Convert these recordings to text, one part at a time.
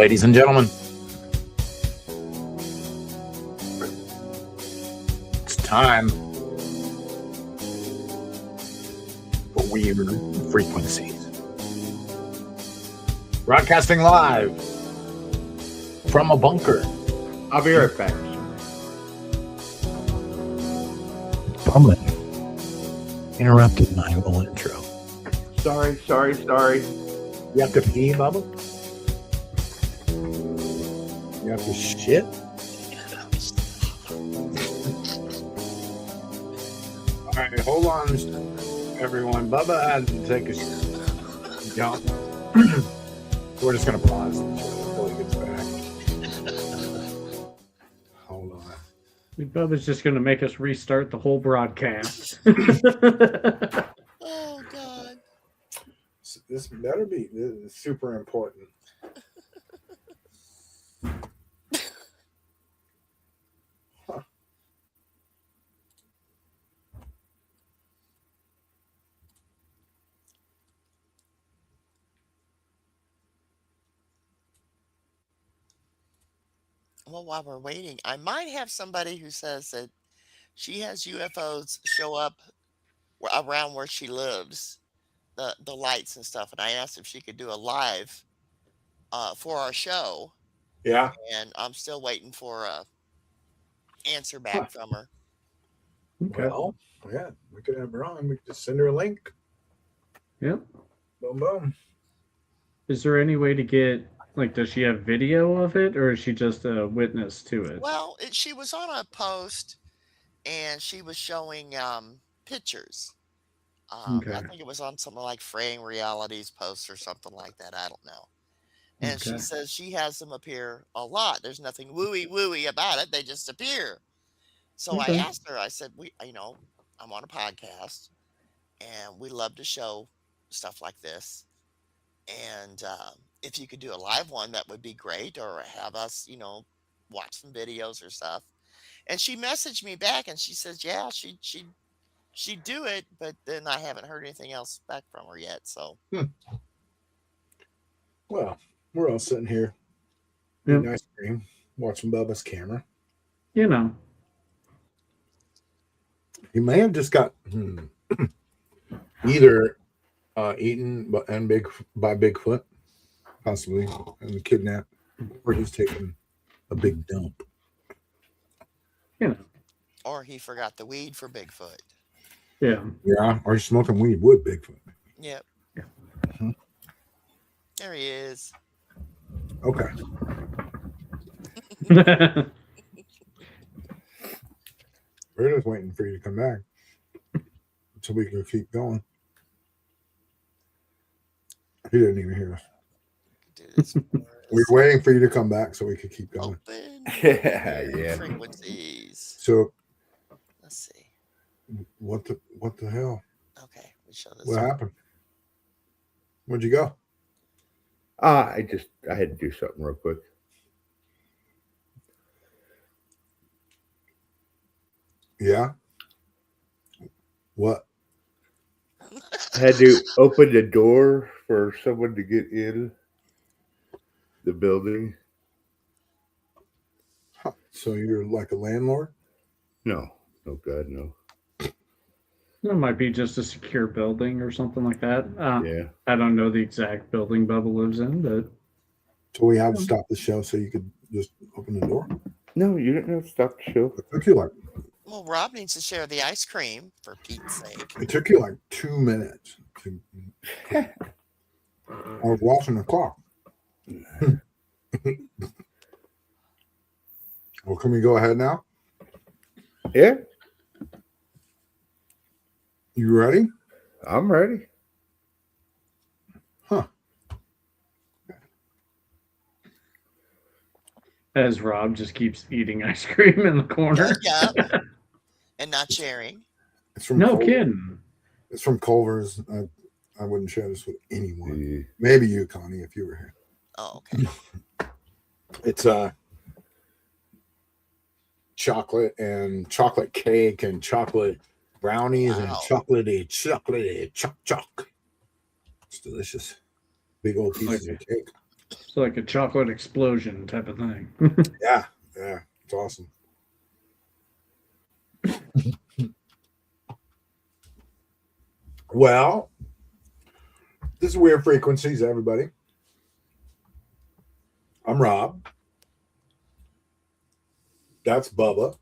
Ladies and gentlemen, it's time for Weird Frequencies. Broadcasting live from a bunker. I'll be right back. Bummer. Interrupted my little intro. Sorry. You have to pee, Bubba? You have to shit? All right, hold on, everyone. Bubba had to take a jump. We're just going to pause until he gets back. Hold on. Bubba's just going to make us restart the whole broadcast. Oh, God. This better be super important. Well, while we're waiting, I might have somebody who says that she has UFOs show up around where she lives, the lights and stuff. And I asked if she could do a live for our show, Yeah. and I'm still waiting for a answer back from her. Okay. Well, yeah, we could have her on. We could just send her a link. Yep. Boom, boom. Is there any way to get, like, does she have video of it, or is she just a witness to it? Well, she was on a post, and she was showing pictures. Okay. I think it was on something like Fraying Realities post or something like that. I don't know. And she Okay. says she has them appear a lot. There's nothing wooey about it. They just appear. So I Okay. asked her, I said, I'm on a podcast and we love to show stuff like this. And if you could do a live one, that would be great. Or have us, watch some videos or stuff. And she messaged me back and she says, yeah, she'd do it. But then I haven't heard anything else back from her yet. So. Well, we're all sitting here Yep. eating ice cream, watching Bubba's camera. You know. He may have just got either eaten by Bigfoot, possibly, and kidnapped, or he's taking a big dump. You know. Or he forgot the weed for Bigfoot. Yeah. Yeah, or he's smoking weed with Bigfoot. Yep. Yeah. Mm-hmm. There he is. Okay. We're just waiting for you to come back so we can keep going. He didn't even hear us. We were waiting for you to come back so we could keep going. Open Yeah. frequencies. So Let's see. what the hell? Okay, we show this. What happened? Where'd you go? I had to do something real quick. Yeah. What? I had to open the door for someone to get in the building. Huh. So you're like a landlord? No, God, no. It might be just a secure building or something like that. Yeah. I don't know the exact building Bubba lives in, but So we had to stop the show so you could just open the door? No, you didn't have to stop the show. It took you like Well, Rob needs to share the ice cream, for Pete's sake. It took you like 2 minutes. I was watching the clock. Well, can we go ahead now? Yeah, You ready? I'm ready. Huh. as Rob just keeps eating ice cream in the corner. Yeah. And not sharing. It's from No Culver. kidding. It's from Culver's. I wouldn't share this with anyone. Yeah. Maybe you, Connie, if you were here. Oh, okay. It's chocolate and chocolate cake and chocolate brownies and Wow. chocolatey chock. It's delicious. Big old pieces of cake. It's like a chocolate explosion type of thing. Yeah, it's awesome. Well, this is Weird Frequencies, everybody. I'm Rob. That's Bubba.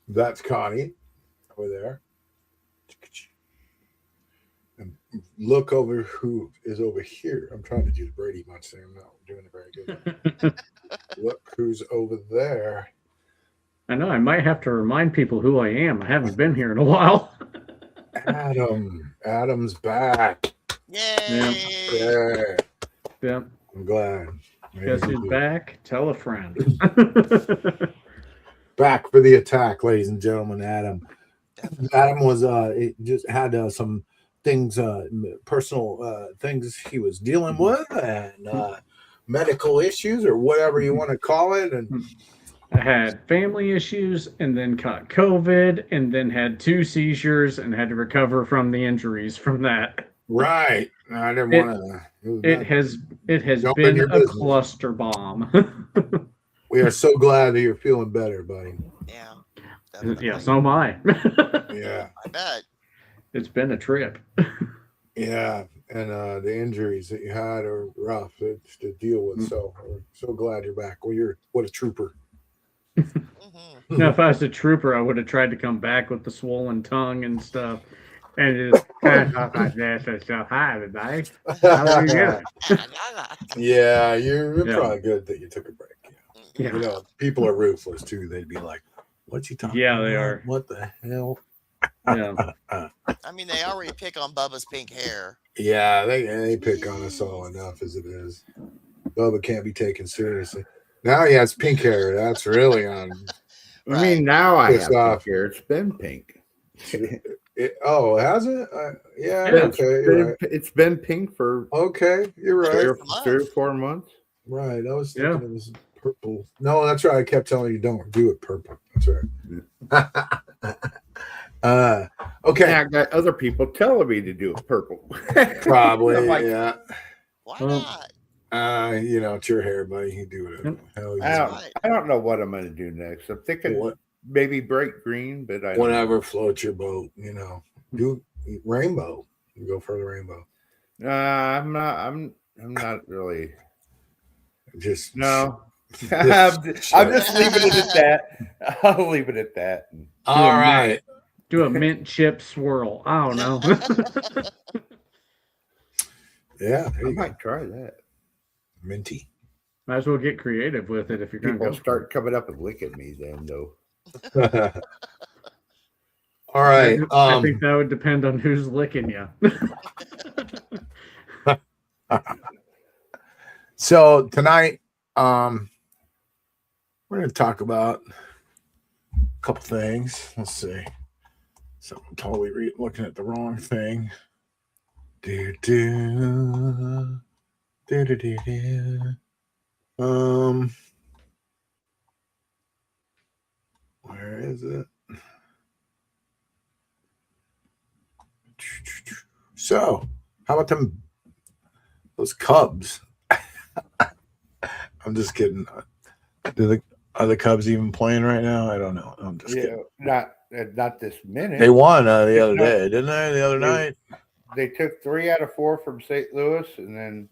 That's Connie over there. And look over who is over here. I'm trying to do the Brady Bunch thing. I'm not doing it very good. Look who's over there. I know. I might have to remind people who I am. I haven't been here in a while. Adam. Adam's back. Yay! Yeah. Yep. I'm glad. Guess who's back? Tell a friend. Back for the attack, ladies and gentlemen. Adam was he just had some things, personal things he was dealing with, and medical issues or whatever you want to call it. And I had family issues, and then caught COVID, and then had 2 seizures, and had to recover from the injuries from that. right, I didn't want to. It has Jump in been your a business. cluster bomb. We are so glad that you're feeling better, buddy. Yeah. Yeah, so am I. Yeah, I bet. It's been a trip. yeah, and the injuries that you had are rough to deal with. So we're so glad you're back. Well, what a trooper. Mm-hmm. Now, if I was a trooper, I would have tried to come back with the swollen tongue and stuff. And just kind of talk like this and stuff. Hi, everybody. How are you doing? Yeah, you're Yeah. probably good that you took a break. Yeah. You know, people are ruthless too. They'd be like, "What you talking Yeah, about? they are. What the hell?" Yeah. I mean, they already pick on Bubba's pink hair. Yeah, they pick on us all enough as it is. Bubba can't be taken seriously. Now he has pink hair. That's really on. I mean, now I Pissed have off. pink hair. It's been pink. Has it? Yeah. Yeah, Okay. You're right. It's been pink for Okay, you're right. 3 or 4 months. Right. I was Yeah. thinking it was purple. No, that's right. I kept telling you don't do it purple. That's right. Okay. And I got other people telling me to do it purple. Probably. I'm like, Yeah. Why Well, not? You know, it's your hair, buddy. You do whatever. Yep. Hell I yeah. don't, I don't know what I'm going to do next. I'm thinking What- maybe bright green, but I don't Whatever floats your boat, you know. Do rainbow. You go for the rainbow. know. I'm not really. Just No. I'm just leaving it at that. I'll leave it at that. All right. Do a mint chip swirl. I don't know. Yeah, there I you go. might try that. Minty. Might as well get creative with it if you're going to People go. start coming up and licking me then, though. All right. I think that would depend on who's licking you. So tonight, we're going to talk about a couple things. Let's see. So I'm totally looking at the wrong thing. Do do do do do do. Where is it? So, how about those Cubs? I'm just kidding. Are the Cubs even playing right now? I don't know. I'm just kidding. Not this minute. They won the other day, didn't they? The other night. They took 3 out of 4 from St. Louis, and then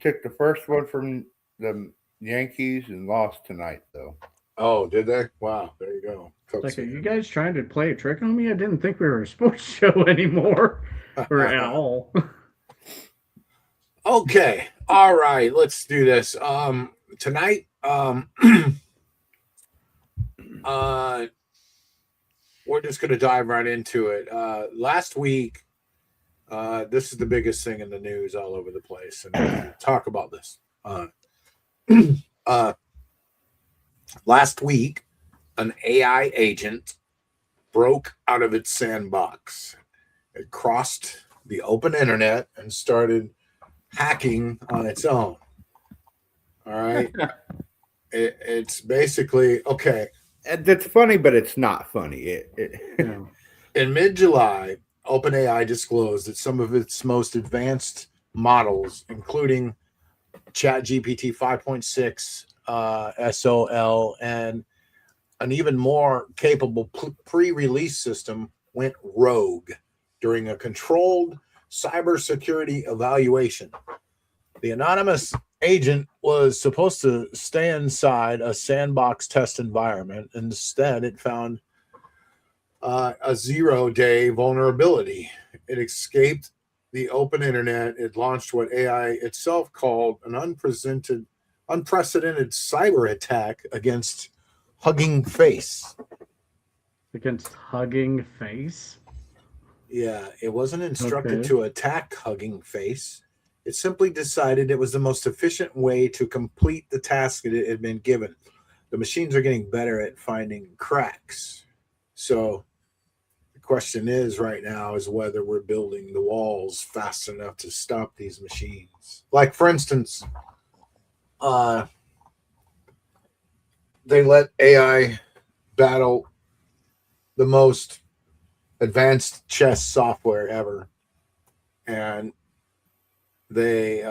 took the first one from the Yankees and lost tonight, though. Oh, did they? Wow, there you go. Cubs Like, are fan. you guys trying to play a trick on me? I didn't think we were a sports show anymore, or at all. Okay. All right. Let's do this. Tonight, we're just going to dive right into it. Last week, this is the biggest thing in the news all over the place, and we'll talk about this. Last week, an AI agent broke out of its sandbox. It crossed the open internet and started hacking on its own. All right. It's basically okay. And that's funny, but it's not funny. Yeah. In mid-July, OpenAI disclosed that some of its most advanced models, including ChatGPT 5.6, SOL, and an even more capable pre-release system, went rogue during a controlled cybersecurity evaluation. The anonymous agent was supposed to stay inside a sandbox test environment. Instead, it found a 0-day vulnerability. It escaped the open internet. It launched what AI itself called an unprecedented cyber attack against Hugging Face. Against Hugging Face? Yeah, it wasn't instructed Okay. to attack Hugging Face. It simply decided it was the most efficient way to complete the task that it had been given. The machines are getting better at finding cracks. So the question is right now is whether we're building the walls fast enough to stop these machines. Like, for instance, they let AI battle the most advanced chess software ever. And they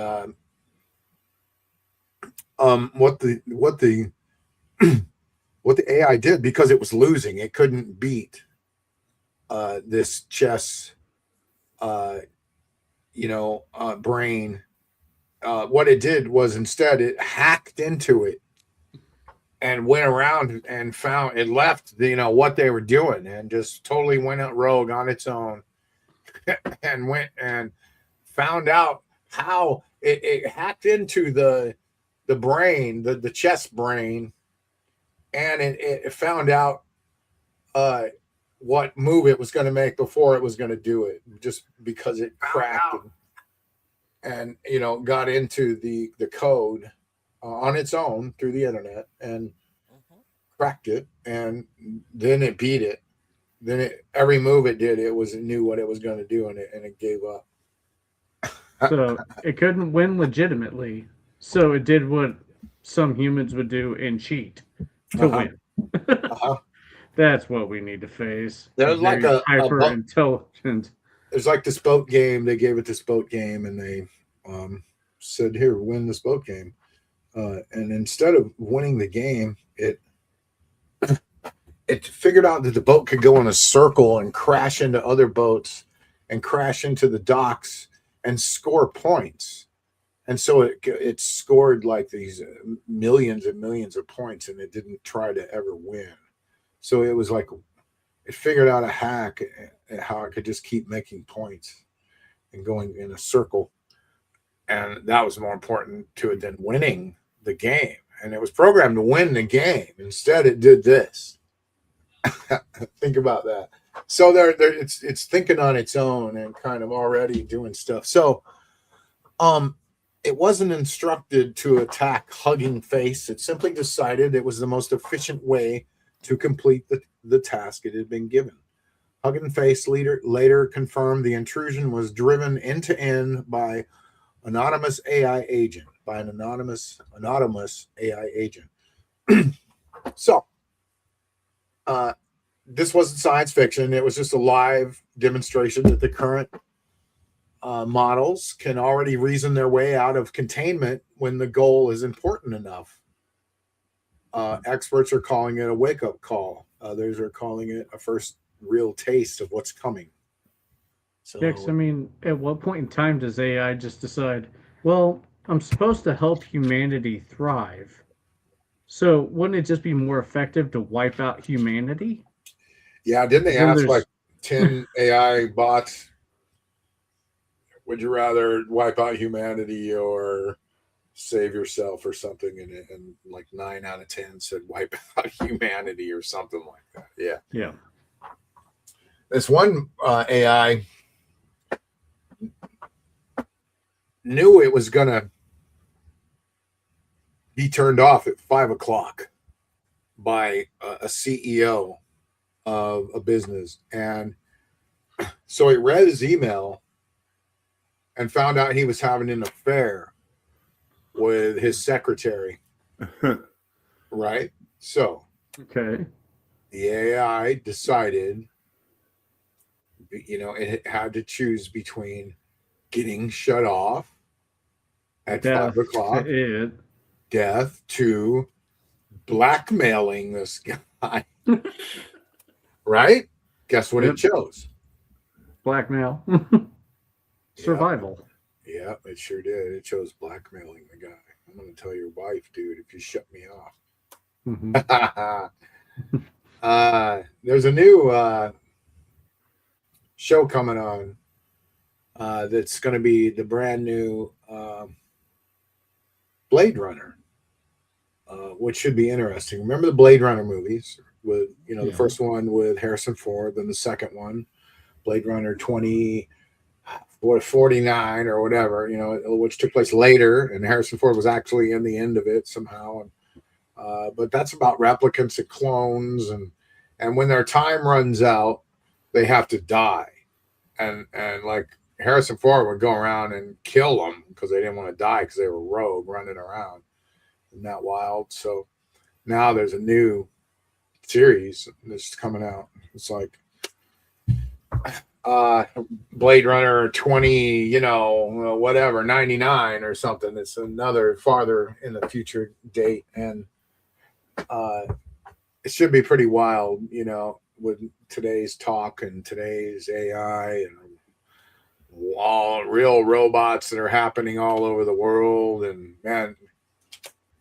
what the AI did, because it was losing, it couldn't beat this chess brain. What it did was instead it hacked into it and went around and found it left what they were doing and just totally went out rogue on its own and went and found out how it hacked into the brain, the chess brain, and it found out what move it was going to make before it was going to do it, just because it cracked and got into the code on its own through the internet and cracked it, and then it beat it. Then every move it did, it knew what it was going to do, and it gave up. So it couldn't win legitimately. So it did what some humans would do and cheat to win. That's what we need to face. There's like a hyper intelligent. There's like this boat game. They gave it this boat game, and they said, "Here, win this boat game." And instead of winning the game, it figured out that the boat could go in a circle and crash into other boats and crash into the docks and score points. And so it scored like these millions and millions of points, and it didn't try to ever win. So it was like it figured out a hack at how it could just keep making points and going in a circle. And that was more important to it than winning the game. And it was programmed to win the game. Instead, it did this. Think about that. So it's thinking on its own and kind of already doing stuff. So it wasn't instructed to attack Hugging Face. It simply decided it was the most efficient way to complete the task it had been given. Hugging Face later confirmed the intrusion was driven end to end by anonymous AI agent, by an anonymous AI agent. So this wasn't science fiction. It was just a live demonstration that the current models can already reason their way out of containment when the goal is important enough. Experts are calling it a wake-up call. Others are calling it a first real taste of what's coming. So, Yeah, 'cause, I mean, at what point in time does AI just decide, well, I'm supposed to help humanity thrive? So wouldn't it just be more effective to wipe out humanity? yeah, didn't they Then ask there's- like 10 AI bots, would you rather wipe out humanity or save yourself or something? And like 9 out of 10 said wipe out humanity or something like that. Yeah. Yeah. This one AI knew it was going to be turned off at 5:00 by a CEO of a business. And so he read his email and found out he was having an affair with his secretary. Right? So Okay. the AI decided it had to choose between getting shut off at Death 5 o'clock, to death, to blackmailing this guy. Right? Guess what it chose? blackmail. Yeah. Survival. Yeah, it sure did. It chose blackmailing the guy. I'm going to tell your wife, dude, if you shut me off. There's a new show coming on that's going to be the brand new Blade Runner, which should be interesting. Remember the Blade Runner movies with, the first one with Harrison Ford, then the second one, Blade Runner 2049 or whatever, which took place later, and Harrison Ford was actually in the end of it somehow. But that's about replicants and clones, and when their time runs out, they have to die, and like Harrison Ford would go around and kill them because they didn't want to die because they were rogue running around. Isn't that wild? So now there's a new series that's coming out. It's like Blade Runner 20, whatever, 99 or something. It's another farther in the future date, and it should be pretty wild, with today's talk and today's AI and all real robots that are happening all over the world. And man,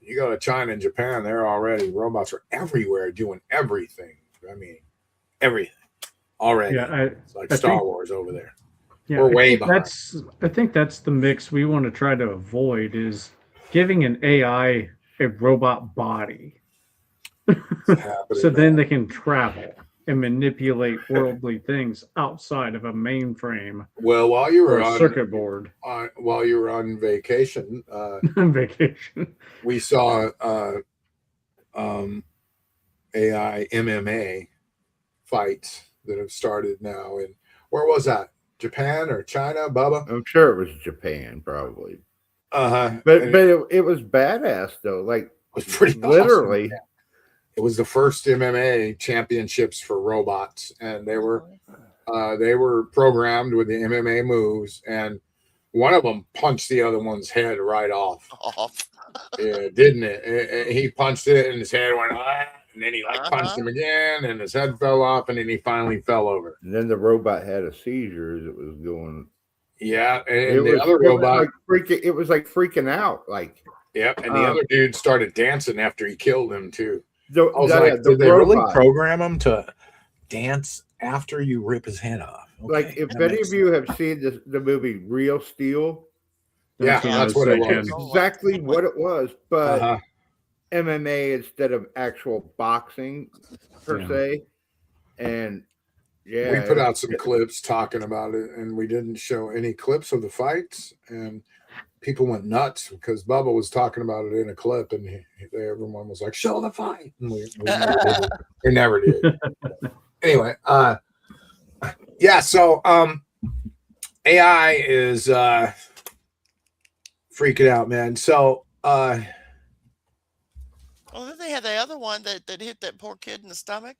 you go to China and Japan, they're already, robots are everywhere doing everything. I mean, everything already. Yeah, it's like Star Wars over there. Yeah, we're way behind. I think that's the mix we want to try to avoid, is giving an AI a robot body. So then they can travel and manipulate worldly things outside of a mainframe. Well, while you were on circuit board, while you were on vacation, we saw AI MMA fights that have started now. And where was that? Japan or China, Bubba? I'm sure it was Japan, probably. But it was badass though. Like, it was pretty literally. Awesome. It was the first MMA championships for robots, and they were programmed with the MMA moves, and one of them punched the other one's head right off. Yeah, didn't it? He punched it, and his head went, and then he punched him again, and his head fell off, and then he finally fell over. And then the robot had a seizure as it was going. Yeah, and the other robot, it was like freaking out, like. Yep, and the other dude started dancing after he killed him too. I was like, did they really program him to dance after you rip his head off? Okay, like, if any of you have seen the movie Real Steel, that's what it was. Exactly what it was, but MMA instead of actual boxing per se. And we put out some clips talking about it, and we didn't show any clips of the fights, and people went nuts because Bubba was talking about it in a clip, and everyone was like, "Show the fight." And we never did. Anyway, so AI is freaking out, man. So well, then they had the other one that hit that poor kid in the stomach,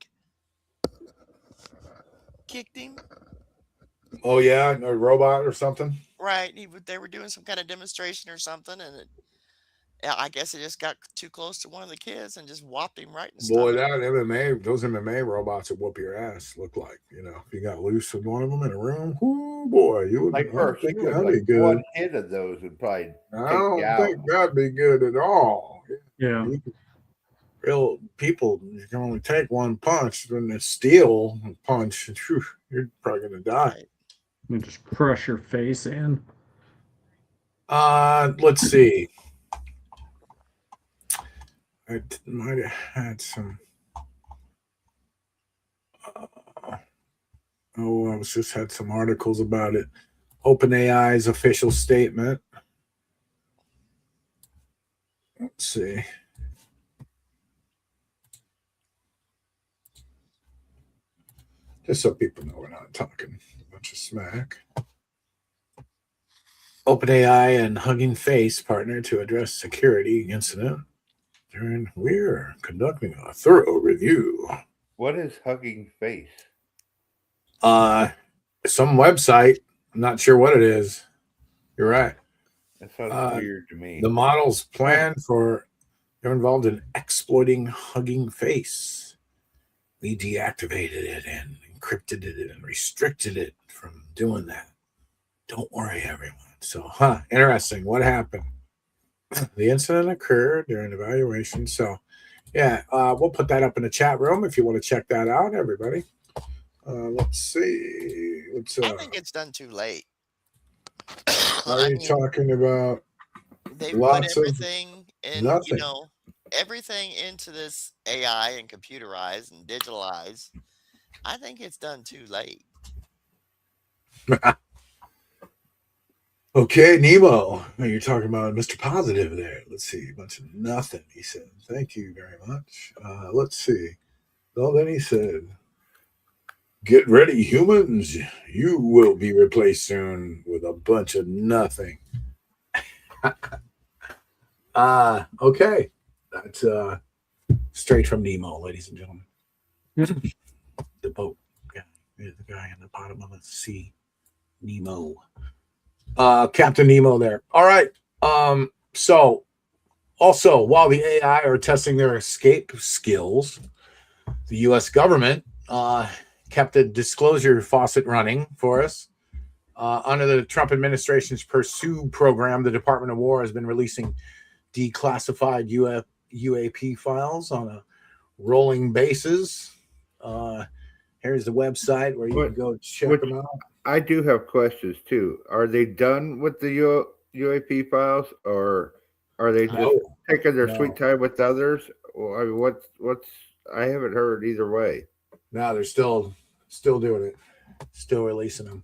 kicked him. Oh yeah, a robot or something. Right, they were doing some kind of demonstration or something, and I guess it just got too close to one of the kids and just whopped him right in the stomach. Boy, those MMA robots would whoop your ass. Look like, if you got loose with one of them in a room, oh boy, you would. Like that'd be good. One hit of those would probably. I don't think that'd be good at all. Yeah. Real people, you can only take one punch. When the steel punch, you're probably gonna die. You just crush your face in. Let's see. I might have had some. I just had some articles about it. OpenAI's official statement. Let's see. Just so people know we're not talking a bunch of smack. OpenAI and Hugging Face partner to address security incident. We're conducting a thorough review. What is Hugging Face? some website. I'm not sure what it is. You're right. That sounds weird to me. The models plan for they're involved in exploiting Hugging Face. We deactivated it and encrypted it and restricted it from doing that. Don't worry, everyone. So, interesting. What happened? The incident occurred during evaluation. So, yeah, we'll put that up in the chat room if you want to check that out, everybody. Let's see. I think it's done too late. What are you talking about? They Lots put of everything in, nothing. everything into this AI and computerize and digitalize. I think it's done too late. Okay, Nemo. You're talking about Mr. Positive there. Let's see. A bunch of nothing, he said. Thank you very much. Let's see. Well, then he said, get ready, humans. You will be replaced soon with a bunch of nothing. Okay. That's straight from Nemo, ladies and gentlemen. The boat guy. The guy in the bottom of the sea. Nemo. Captain Nemo there. All right. So also, while the AI are testing their escape skills, the U.S. government kept a disclosure faucet running for us. Under the Trump administration's Pursue program, the Department of War has been releasing declassified UAP files on a rolling basis. Here's the website where you can go check them out. I do have questions too. Are they done with the UAP files, or are they just taking their sweet time with others? Well, I mean, what's? I haven't heard either way. No, they're still doing it, still releasing them.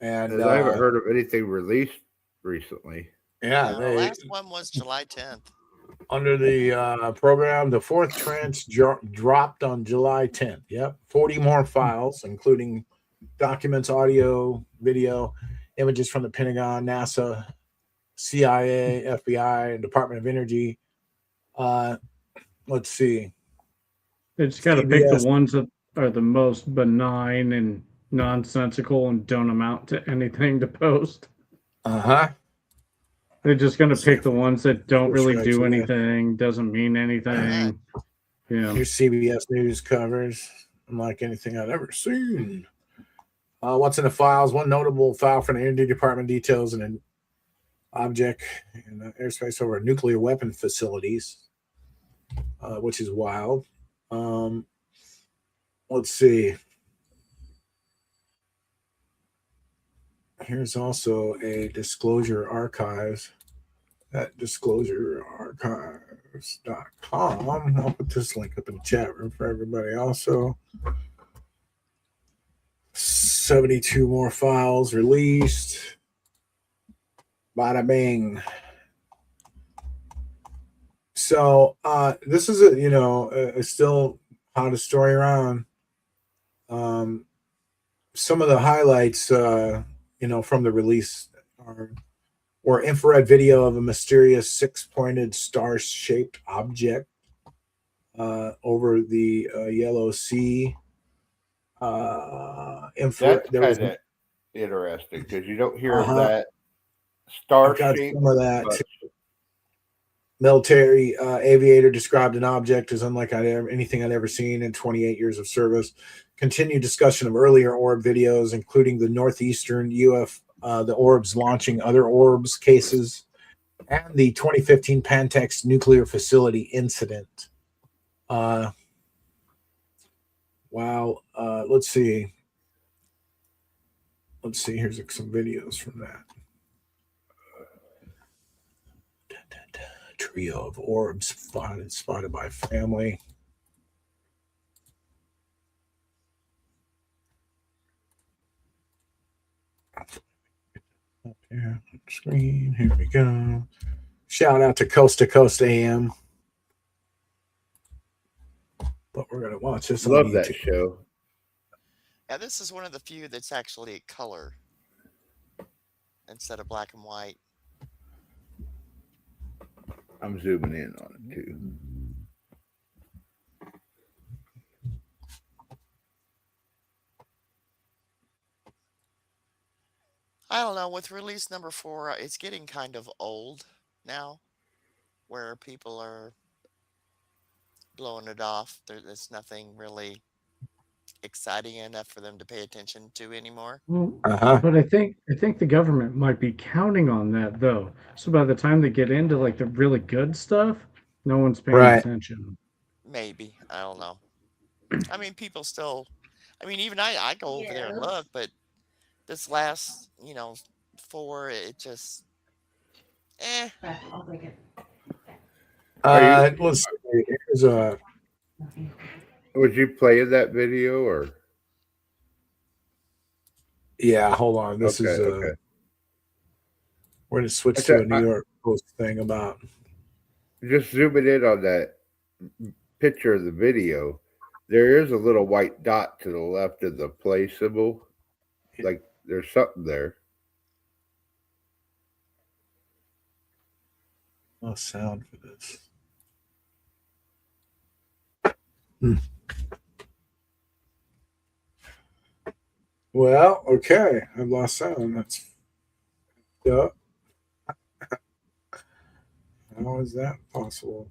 And I haven't heard of anything released recently. Yeah, the last one was July 10th. Under the program, the fourth tranche dropped on July 10th. Yep, 40 more files, including documents, audio, video, images from the Pentagon, NASA, CIA, FBI, and Department of Energy. Let's see. They just got to pick the ones that are the most benign and nonsensical and don't amount to anything to post. They're just going to pick the ones that don't really do anything, doesn't mean anything. Yeah. Here's CBS News covers, unlike anything I've ever seen. What's in the files? One notable file from the Energy Department details an object in the airspace over nuclear weapon facilities, which is wild. Let's see. Here's also a disclosure archives at disclosurearchives.com. I'll put this link up in the chat room for everybody also. 72 more files released. Bada bing. So this is a still hottest story around. Some of the highlights from the release or infrared video of a mysterious six-pointed star-shaped object over the Yellow Sea. That's kind of interesting because you don't hear of that star-shaped. Some of that. Military aviator described an object as unlike anything I'd ever seen in 28 years of service. Continued discussion of earlier orb videos, including the northeastern the Orbs launching other Orbs cases, and the 2015 Pantex nuclear facility incident. Wow. Let's see. Here's some videos from that. Trio of Orbs spotted by family. Up here on the screen. Here we go. Shout out to Coast AM. But we're gonna watch this. Love that show. Yeah, this is one of the few that's actually color instead of black and white. I'm zooming in on it too. don't know. With release number 4, it's getting kind of old now, where people are blowing it off. There's nothing really exciting enough for them to pay attention to anymore. Well, Uh-huh. but I think the government might be counting on that though. So by the time they get into like the really good stuff, no one's paying Right. attention. Maybe. I don't know. I mean, people still. I mean, even I go over there and look, but this last, 4, it just, I'll take it. Let's see. Here's a. Would you play that video or? Yeah, hold on. This is okay. we're gonna switch to a New York Post thing about. Just zooming in on that picture of the video. There is a little white dot to the left of the play symbol. Like there's something there. No sound for this. Well, okay. I've lost sound. That's yeah. How is that possible?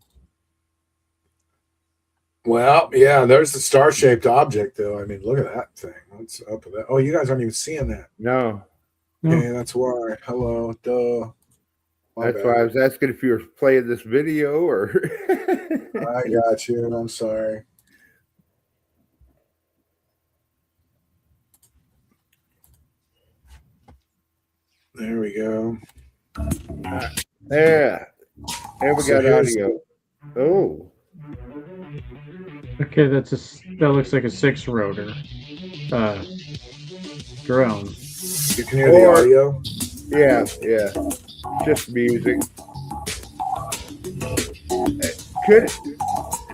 Well, yeah, there's the star-shaped object, though. I mean, look at that thing. What's up with that? Oh, you guys aren't even seeing that. No. Okay, that's why. Hello, duh. That's why I was asking if you were playing this video or. I got you. I'm sorry. There we go. Yeah. And we got audio. Oh. Okay, that looks like a 6-rotor drone. You can hear the audio? Yeah. Just music.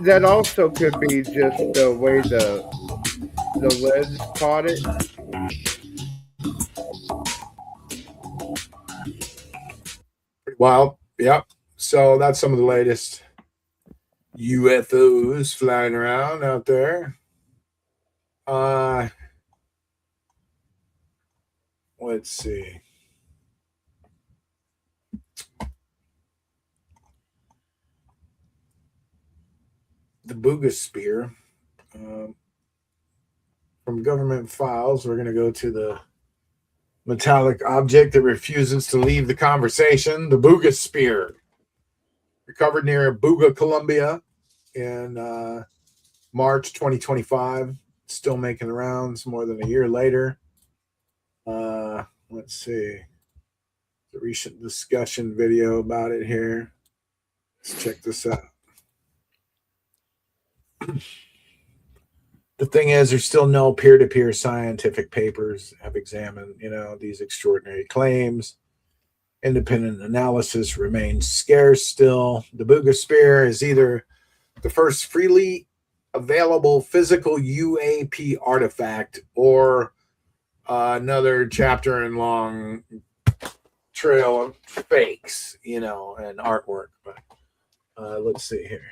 That also could be just the way the lens caught it. Well, yep. So that's some of the latest UFOs flying around out there. Let's see. The Boogosphere. From government files, we're going to go to the metallic object that refuses to leave the conversation. The Boogosphere. Recovered near Buga, Colombia in March 2025. Still making the rounds more than a year later. Let's see. The recent discussion video about it here. Let's check this out. The thing is, there's still no peer-to-peer scientific papers have examined, these extraordinary claims. Independent analysis remains scarce still. The Boogosphere is either the first freely available physical UAP artifact or another chapter in long trail of fakes, and artwork. But let's see here.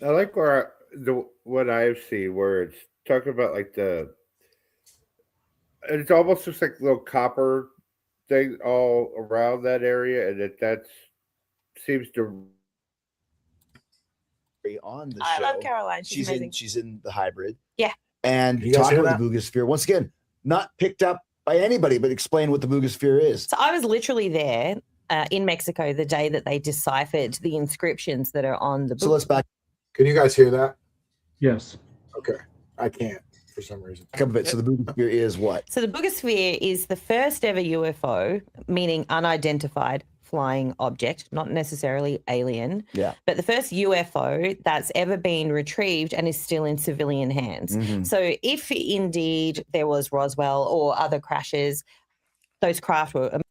I like what I've seen where it's talking about like it's almost just like little copper thing all around that area, and that seems to on the I show. love Caroline. She's amazing. She's in the hybrid. Yeah. And You guys talking hear about the Boogosphere once again, not picked up by anybody, but explain what the Boogosphere is. So I was literally there in Mexico the day that they deciphered the inscriptions that are on the book. So let's back Can you guys hear that? Yes. Okay. I can't for some reason. up a bit. So the Boogosphere is what? So the Boogosphere is the first ever UFO, meaning unidentified flying object, not necessarily alien. Yeah. But the first UFO that's ever been retrieved and is still in civilian hands. Mhm. So if indeed there was Roswell or other crashes, those craft were.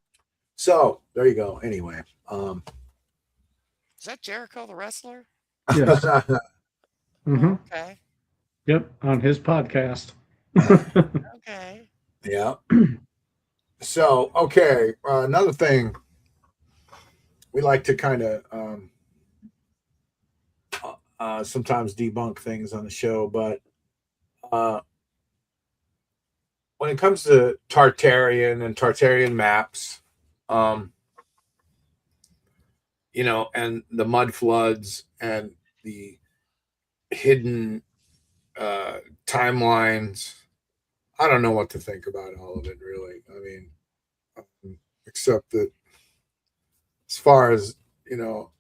So there you go. Anyway. Is that Jericho the wrestler? Yes. Mm-hmm. Okay. Yep. On his podcast. Okay. Yeah. So, okay. Another thing we like to kind of sometimes debunk things on the show, but when it comes to Tartarian and Tartarian maps, you know, and the mud floods and the hidden timelines, I don't know what to think about all of it, really. I mean, except that as far as, you know,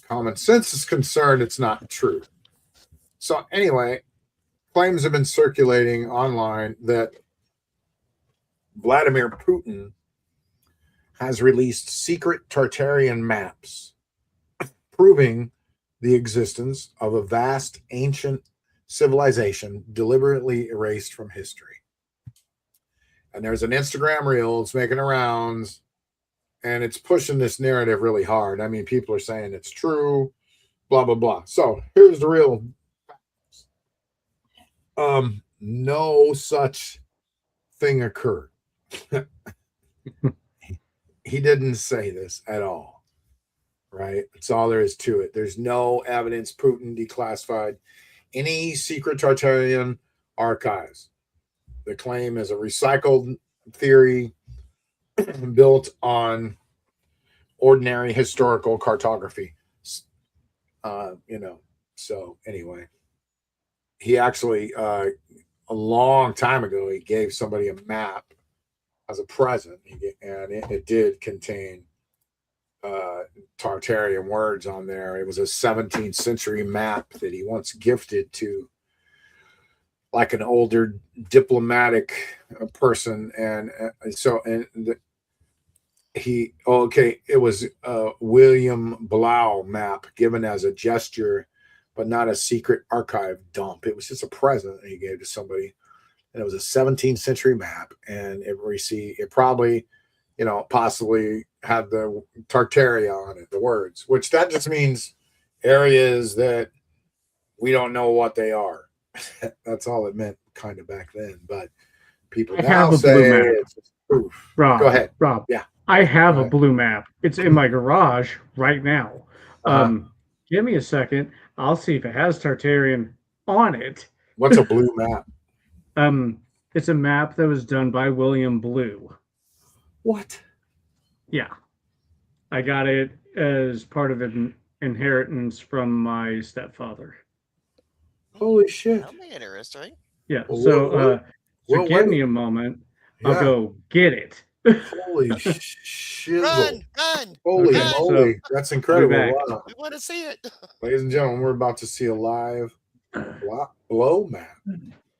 common sense is concerned, it's not true. So anyway, claims have been circulating online that Vladimir Putin has released secret Tartarian maps proving the existence of a vast ancient civilization deliberately erased from history. And there's an Instagram reel, it's making the rounds, and it's pushing this narrative really hard. I mean, people are saying it's true, blah, blah, blah. So here's the real facts. No such thing occurred. He didn't say this at all, right? That's all there is to it. There's no evidence Putin declassified any secret Tartarian archives. The claim is a recycled theory built on ordinary historical cartography. You know, so anyway, he actually, a long time ago, he gave somebody a map as a present, and it did contain Tartarian words on there. It was a 17th century map that he once gifted to like an older diplomatic person, and it was a William Blau map given as a gesture, but not a secret archive dump. It was just a present that he gave to somebody, and it was a 17th century map, and it probably, you know, possibly had the Tartaria on it, the words, which that just means areas that we don't know what they are. That's all it meant kind of back then, but people now say it's proof. Rob, go ahead. Rob. Yeah, I have a blue map. It's in my garage right now. Give me a second. I'll see if it has Tartarian on it. What's a blue map? It's a map that was done by William Blue. What? Yeah, I got it as part of an inheritance from my stepfather. Holy shit! That'll be interesting. Yeah. So give me a moment. Yeah. I'll go get it. Holy shit! Run! Holy moly! That's incredible! Wow. We want to see it, ladies and gentlemen. We're about to see a live blow map.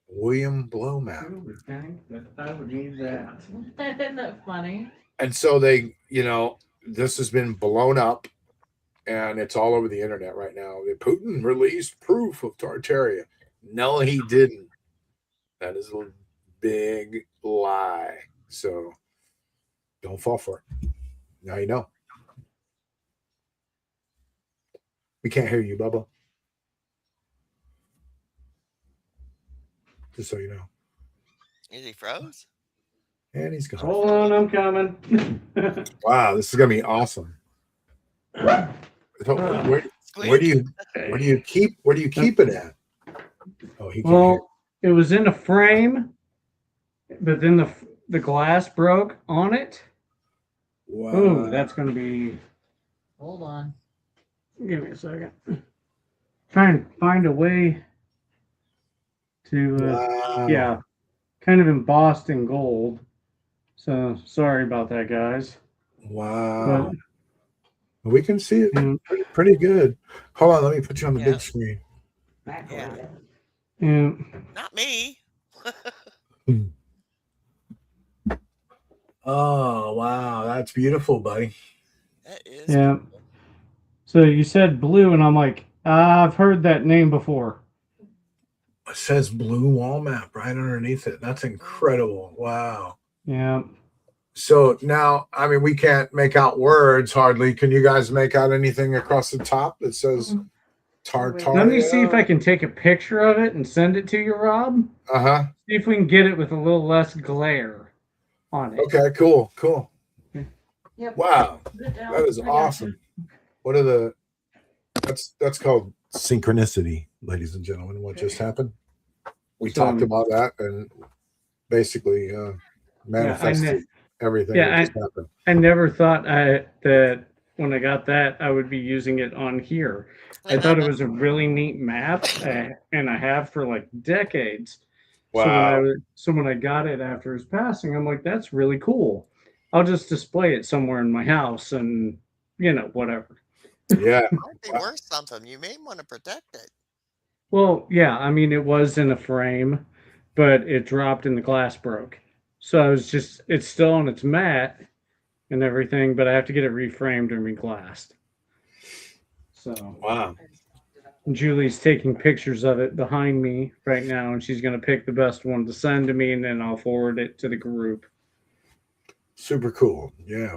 William Blow map. I would need that. Isn't that funny? And so they, you know, this has been blown up, and it's all over the internet right now. Putin released proof of Tartaria. No, he didn't. That is a big lie. So don't fall for it. Now you know. We can't hear you, Bubba. Just so you know. Is he froze? And he's gone. Hold on, I'm coming. Wow, this is gonna be awesome. Where do you keep it at? Oh, he can't. It was in a frame, but then the glass broke on it. Wow. Oh, that's gonna be. Hold on. Give me a second. Try and find a way to yeah, kind of embossed in gold. So sorry about that, guys. Wow. But we can see it pretty good. Hold on, let me put you on the big screen. Yeah. Not me. Oh, wow. That's beautiful, buddy. That is. Yeah. Beautiful. So you said blue, and I'm like, I've heard that name before. It says blue wall map right underneath it. That's incredible. Wow. Yeah. So now, I mean, we can't make out words hardly. Can you guys make out anything across the top that says Tartaria? Let me see if I can take a picture of it and send it to you, Rob. Uh-huh. See if we can get it with a little less glare on it. Okay, cool. Yep. Wow. That is awesome. What are that's called synchronicity, ladies and gentlemen. What just happened? We talked about that, and basically manifested everything that just happened. I never thought that when I got that, I would be using it on here. I thought it was a really neat map, and I have for like decades. Wow. So when I got it after his passing, I'm like, that's really cool. I'll just display it somewhere in my house, and whatever. Yeah. It might be worth something. You may want to protect it. Well, yeah, I mean, it was in a frame, but it dropped and the glass broke. So it's still on its mat and everything, but I have to get it reframed and reglassed. So, wow. Julie's taking pictures of it behind me right now, and she's going to pick the best one to send to me, and then I'll forward it to the group. Super cool. Yeah,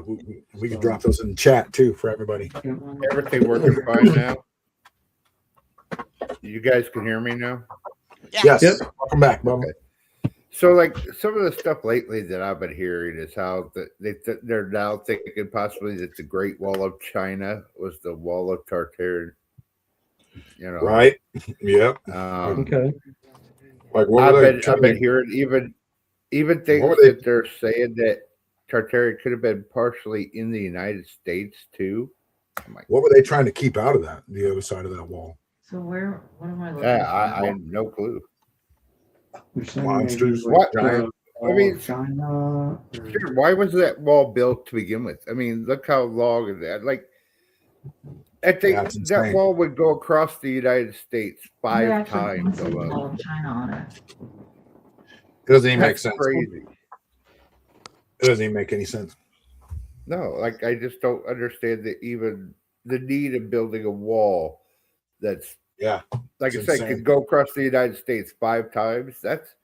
we can drop those in the chat too for everybody. Everything working fine now? You guys can hear me now? Yeah. Yes. Yep. Welcome back, Bubba. Okay. So, like, some of the stuff lately that I've been hearing is how they're now thinking possibly that the Great Wall of China was the Wall of Tartarian. Right? Yep. Okay. Like I've been hearing even things that they're saying that Tartaria could have been partially in the United States too. What were they trying to keep out of that? The other side of that wall? So what am I looking I have no clue. Monsters. What? Giant. I mean, China. sure, why was that wall built to begin with? I mean, look how long is that? Like, I think that wall would go across the United States 5 times. The Wall of China on it. It doesn't even make sense. Crazy. It doesn't even make any sense. No, like I just don't understand even the need of building a wall that's like I said, could go across the United States 5 times. That's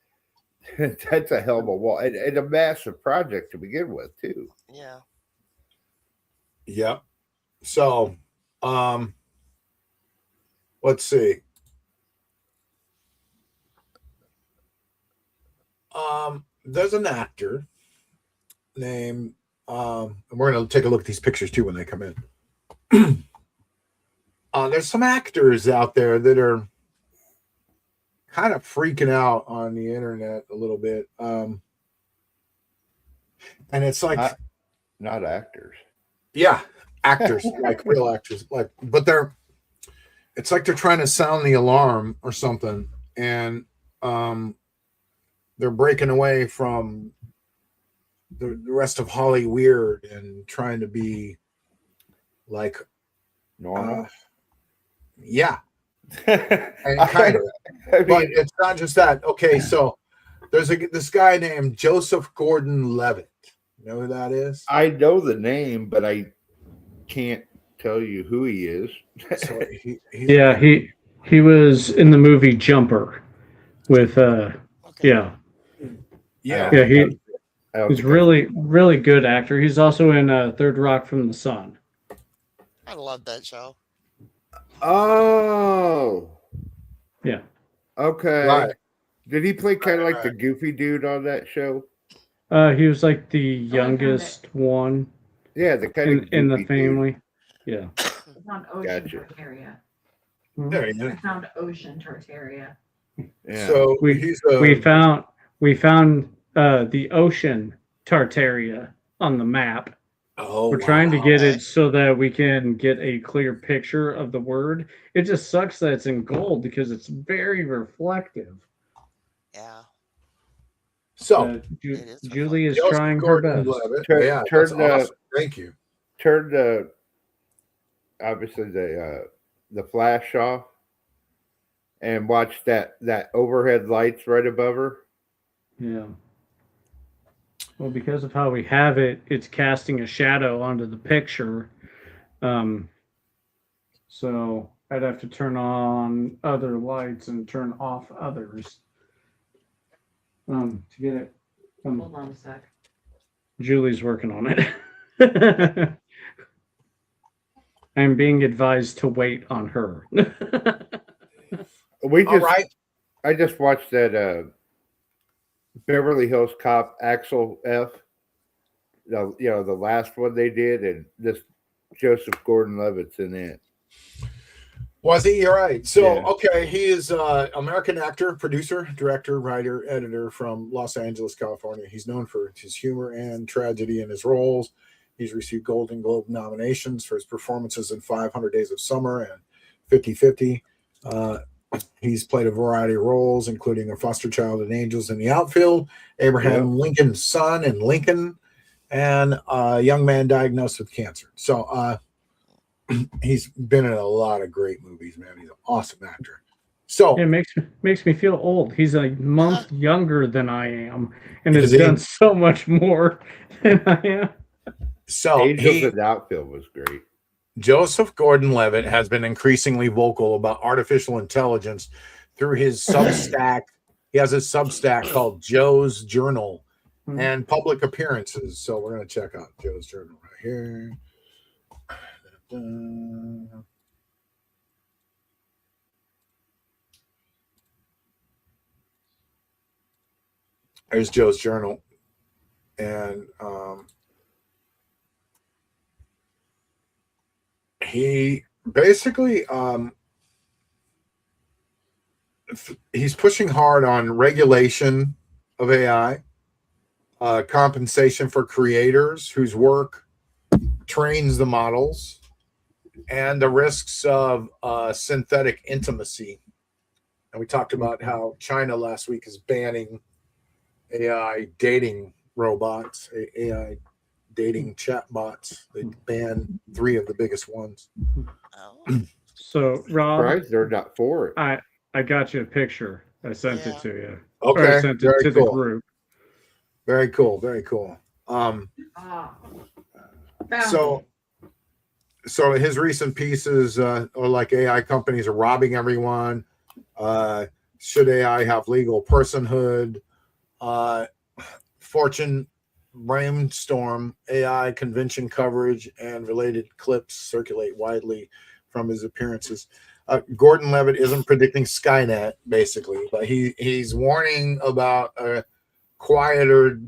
a hell of a wall and a massive project to begin with too. Yeah. Yep. So, let's see. There's an actor named and we're going to take a look at these pictures too when they come in. There's some actors out there that are kind of freaking out on the internet a little bit. And it's like not actors. Yeah, actors, like real actors, but it's like they're trying to sound the alarm or something, and they're breaking away from the rest of Hollywood and trying to be like normal. Yeah, and kind of. But it's not just that. Okay, so there's this guy named Joseph Gordon-Levitt. You know who that is? I know the name, but I can't tell you who he is. So he was in the movie Jumper with he's really good actor. He's also in Third Rock from the Sun. I love that show. Oh, yeah. Okay. Right. Did he play kind of like the goofy dude on that show? He was like the youngest one. Yeah, the kind of in the family. Dude. Yeah. I found Ocean Tartaria. There you go. I found Ocean Tartaria. Yeah. So we found the Ocean Tartaria on the map. Oh, we're trying to get it so that we can get a clear picture of the word. It just sucks that it's in gold because it's very reflective. Yeah. So Julie is trying her best. Thank you. Turn the obviously the flash off and watch that overhead lights right above her. Yeah. Well, because of how we have it, it's casting a shadow onto the picture. So I'd have to turn on other lights and turn off others. To get it. Hold on a sec. Julie's working on it. I'm being advised to wait on her. I just watched that Beverly Hills Cop Axel F. The last one they did, and this Joseph Gordon-Levitt's in it. Was he? You're right. So, Yeah. okay, he is American actor, producer, director, writer, editor from Los Angeles, California. He's known for his humor and tragedy in his roles. He's received Golden Globe nominations for his performances in 500 Days of Summer and 50-50. He's played a variety of roles, including a foster child in Angels in the Outfield, Abraham Lincoln's son in Lincoln, and a young man diagnosed with cancer. So he's been in a lot of great movies, man. He's an awesome actor. So It makes me feel old. He's a month younger than I am, and has Is he? done so much more than I am. So Angels in the Outfield was great. Joseph Gordon-Levitt has been increasingly vocal about artificial intelligence through his Substack. He has a Substack called Joe's Journal and public appearances. So we're going to check out Joe's Journal right here. There's Joe's Journal. And he basically he's pushing hard on regulation of AI, compensation for creators whose work trains the models, and the risks of synthetic intimacy. And we talked about how China last week is banning AI dating robots, AI dating chatbots. They banned 3 of the biggest ones. So, Rob, Surprised they're not for it. I got you a picture. I sent it to you. Okay, Or I sent it very to cool. the group. Very cool, very cool. So his recent pieces are like AI companies are robbing everyone. Should AI have legal personhood? Fortune brainstorm AI convention coverage and related clips circulate widely from his appearances. Gordon-Levitt isn't predicting Skynet, basically, but he's warning about a quieter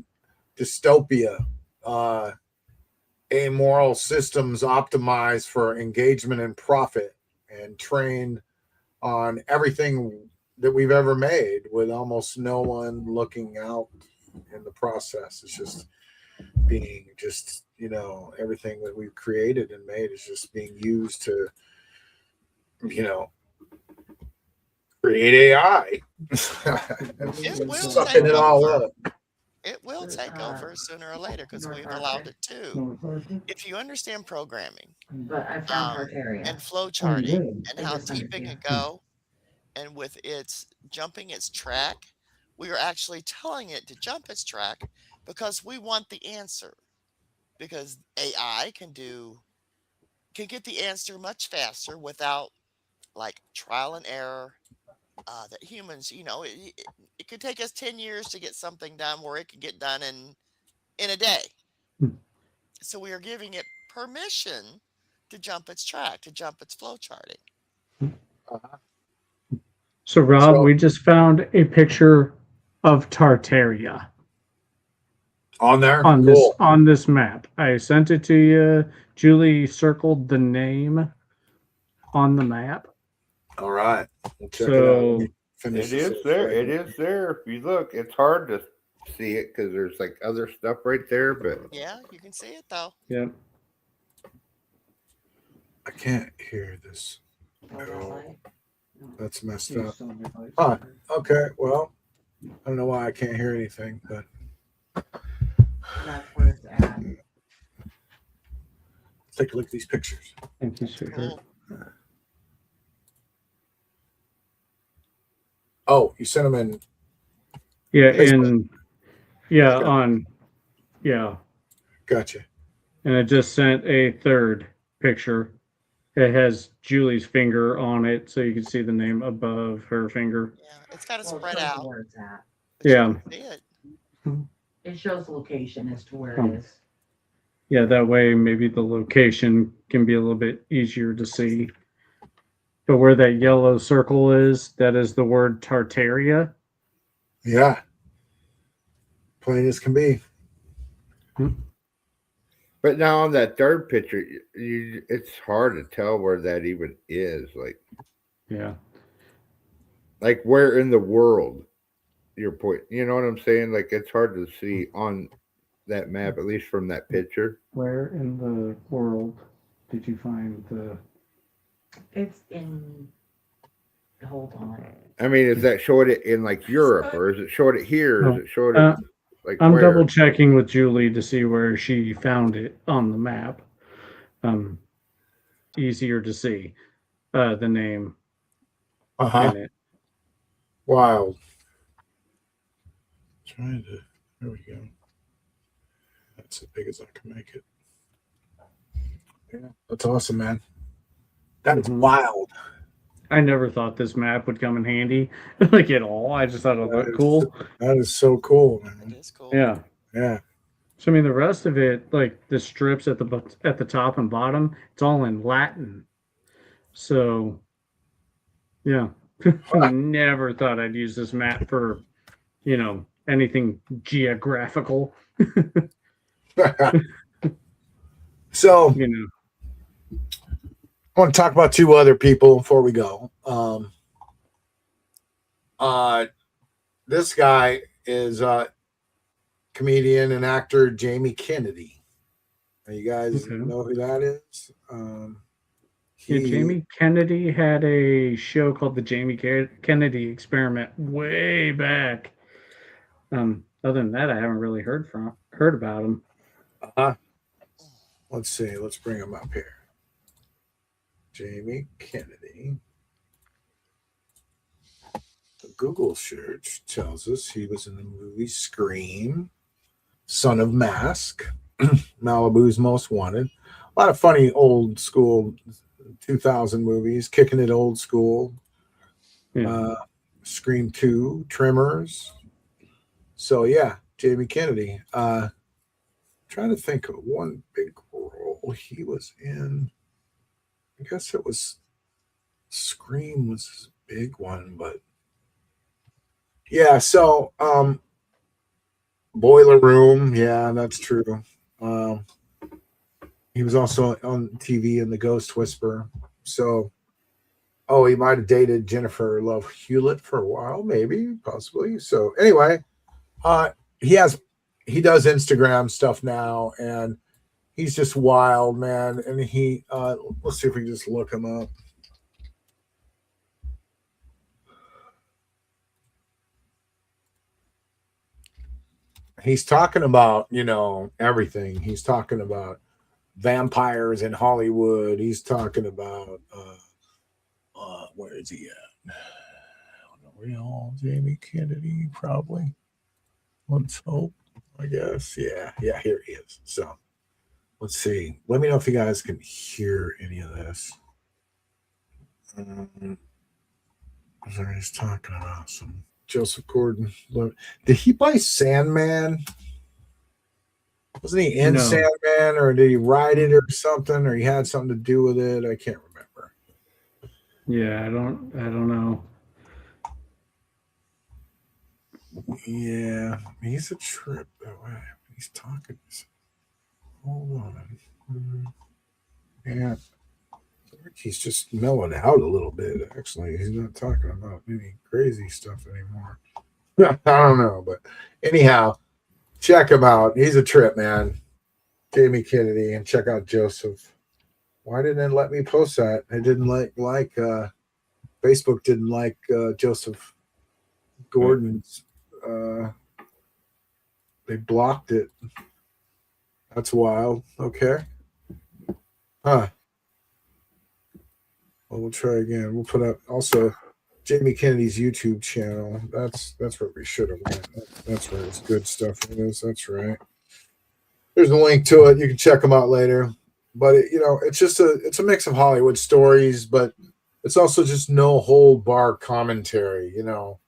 dystopia, amoral systems optimized for engagement and profit and trained on everything that we've ever made with almost no one looking out in the process. It's just being everything that we've created and made is just being used to, create AI. It will Sucking take it all over. up. It will take over sooner or later because we've allowed it to. If you understand programming But I found Tartaria. and flow charting and how deep it can go, and with its jumping its track, we are actually telling it to jump its track because we want the answer. Because AI can get the answer much faster without like trial and error. That humans, it could take us 10 years to get something done where it could get done in a day. So we are giving it permission to jump its track, to jump its flow charting. So, Rob, we just found a picture of Tartaria On there? on this map. I sent it to you. Julie circled the name on the map. All right. We'll check So it out. It is there. It is there. If you look, it's hard to see it because there's like other stuff right there, but Yeah, you can see it though. yeah. I can't hear this. Oh, That's messed up. Huh. Okay. Well, I don't know why I can't hear anything, but that's where it's at. let's take a look at these pictures. Thank you, sweetheart. Cool. Oh, you sent them in. Yeah, Facebook. Gotcha. And I just sent a third picture. It has Julie's finger on it, so you can see the name above her finger. Yeah, it's got to Well, it spread shows out. where it's at. Yeah. See it. It shows the location as to where it is. Yeah, that way maybe the location can be a little bit easier to see. But where that yellow circle is, that is the word Tartaria. Yeah. Plain as can be. But now on that third picture, it's hard to tell where that even is. Yeah. Like where in the world your point. You know what I'm saying? Like it's hard to see on that map, at least from that picture. Where in the world did you find the? It's in, hold on. I mean, is that showing it in like Europe, or is it showing it here? Or is it showing it like I'm where? double checking with Julie to see where she found it on the map. Easier to see the name in it. Wild. Trying to. There we go. That's as big as I can make it. Yeah, that's awesome, man. That is wild. I never thought this map would come in handy, like at all. I just thought it looked cool. That is so cool, man. It is cool. Yeah. Yeah. So I mean, the rest of it, like the strips at the top and bottom, it's all in Latin. So, yeah, I never thought I'd use this map for, anything geographical. So, I want to talk about two other people before we go. This guy is comedian and actor Jamie Kennedy. You guys know who that is? Jamie Kennedy had a show called the Jamie Kennedy Experiment way back. Other than that, I haven't really heard about him. Let's see. Let's bring him up here. Jamie Kennedy. The Google search tells us he was in the movie Scream, Son of Mask, Malibu's Most Wanted. A lot of funny old school 2000 movies, Kicking It Old School, Scream 2, Tremors. So, yeah, Jamie Kennedy. Trying to think of one big role he was in. I guess it was Scream was his big one, but yeah, so Boiler Room, yeah, that's true. He was also on TV in The Ghost Whisperer. So he might have dated Jennifer Love Hewlett for a while, maybe, possibly. So anyway, he does Instagram stuff now, and he's just wild, man. And he let's see if we can just look him up. He's talking about, everything. He's talking about vampires in Hollywood. He's talking about where is he at? Real Jamie Kennedy, probably. Let's hope, I guess. Yeah, here he is. So let's see. Let me know if you guys can hear any of this. He's talking about some Joseph Gordon. Did he play Sandman? Wasn't he in Sandman, or did he write it or something, or he had something to do with it? I can't remember. Yeah, I don't know. Yeah, he's a trip that way. He's talking. Hold on. Yeah. He's just mellowed out a little bit, actually. He's not talking about any crazy stuff anymore. I don't know, but anyhow, check him out. He's a trip, man. Jamie Kennedy, and check out Joseph. Why didn't it let me post that? I didn't like Facebook didn't like Joseph Gordon's. They blocked it. That's wild. Okay. Huh. Well, we'll try again. We'll put up also Jamie Kennedy's YouTube channel. That's where we should have went. That's where his good stuff is. That's right. There's a link to it. You can check them out later. But it's just it's a mix of Hollywood stories, but it's also just no hold bar commentary. It's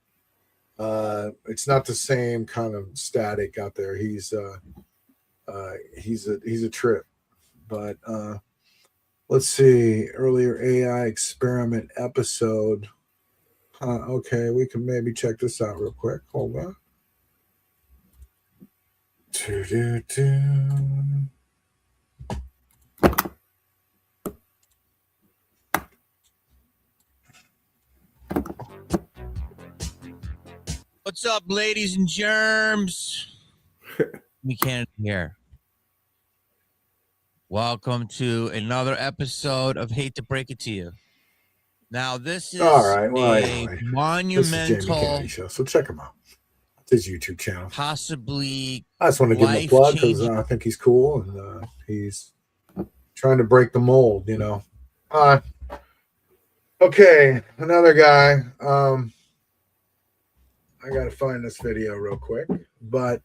not the same kind of static out there. He's a trip. But let's see, earlier AI experiment episode. Okay, we can maybe check this out real quick. Hold on. What's up, ladies and germs? Me Canada here. Welcome to another episode of Hate to Break It to You. Now, this is All right. Well, a anyway, monumental, this is Jamie Kennedy Show, so check him out. It's his YouTube channel. possibly I just want to give him a plug because I think he's cool and he's trying to break the mold, you know. Okay, another guy. I got to find this video real quick, but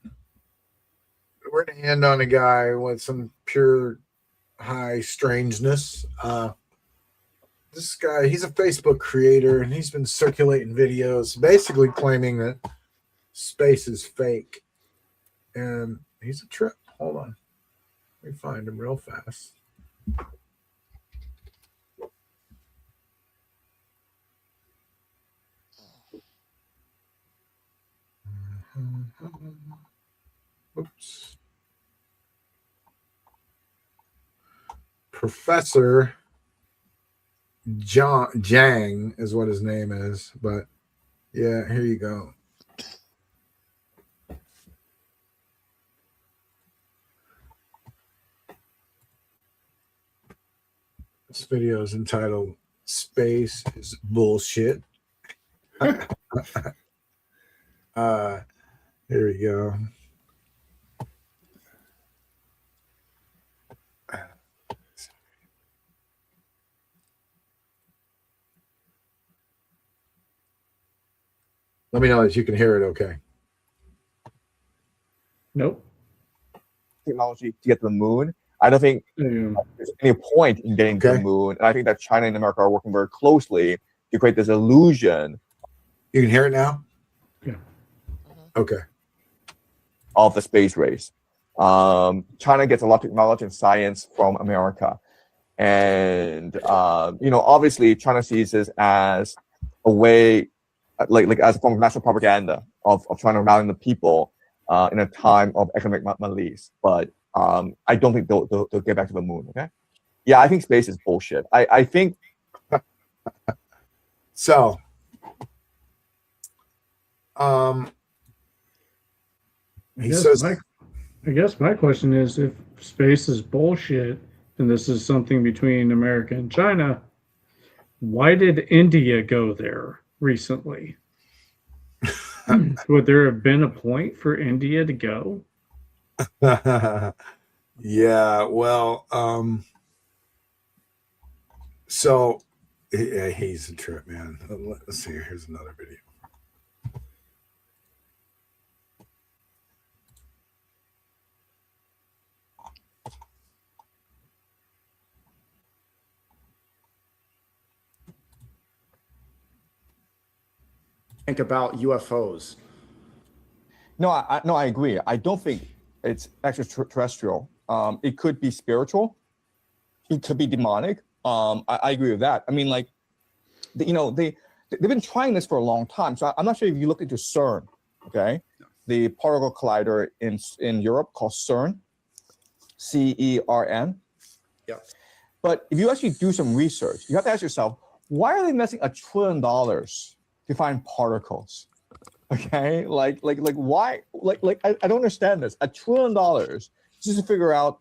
we're going to end on a guy with some pure high strangeness. This guy, he's a Facebook creator, and he's been circulating videos basically claiming that space is fake. And he's a trip. Hold on. Let me find him real fast. Oops. Professor Jang is what his name is, but yeah, here you go. This video is entitled "Space is Bullshit." Here we go. Let me know if you can hear it okay. Nope. Technology to get to the moon. I don't think there's any point in getting to the moon. And I think that China and America are working very closely to create this illusion. You can hear it now? Yeah. Okay. Of the space race. China gets a lot of knowledge and science from America. And, obviously China sees this as a way, like as a form of national propaganda of trying to rally the people in a time of economic malaise. But I don't think they'll get back to the moon, okay? Yeah, I think space is bullshit. I think... So... I guess my question is, if space is bullshit and this is something between America and China, why did India go there recently? Would there have been a point for India to go? Yeah, well, so he's a trip, man. Let's see. Here's another video. Think about UFOs. No, I agree. I don't think it's extraterrestrial. It could be spiritual. It could be demonic. I agree with that. I mean, like, they've been trying this for a long time. So I'm not sure if you look into CERN, okay? The particle collider in Europe called CERN, CERN. Yeah. But if you actually do some research, you have to ask yourself, why are they investing $1 trillion to find particles? Okay, like why? I don't understand this. $1 trillion just to figure out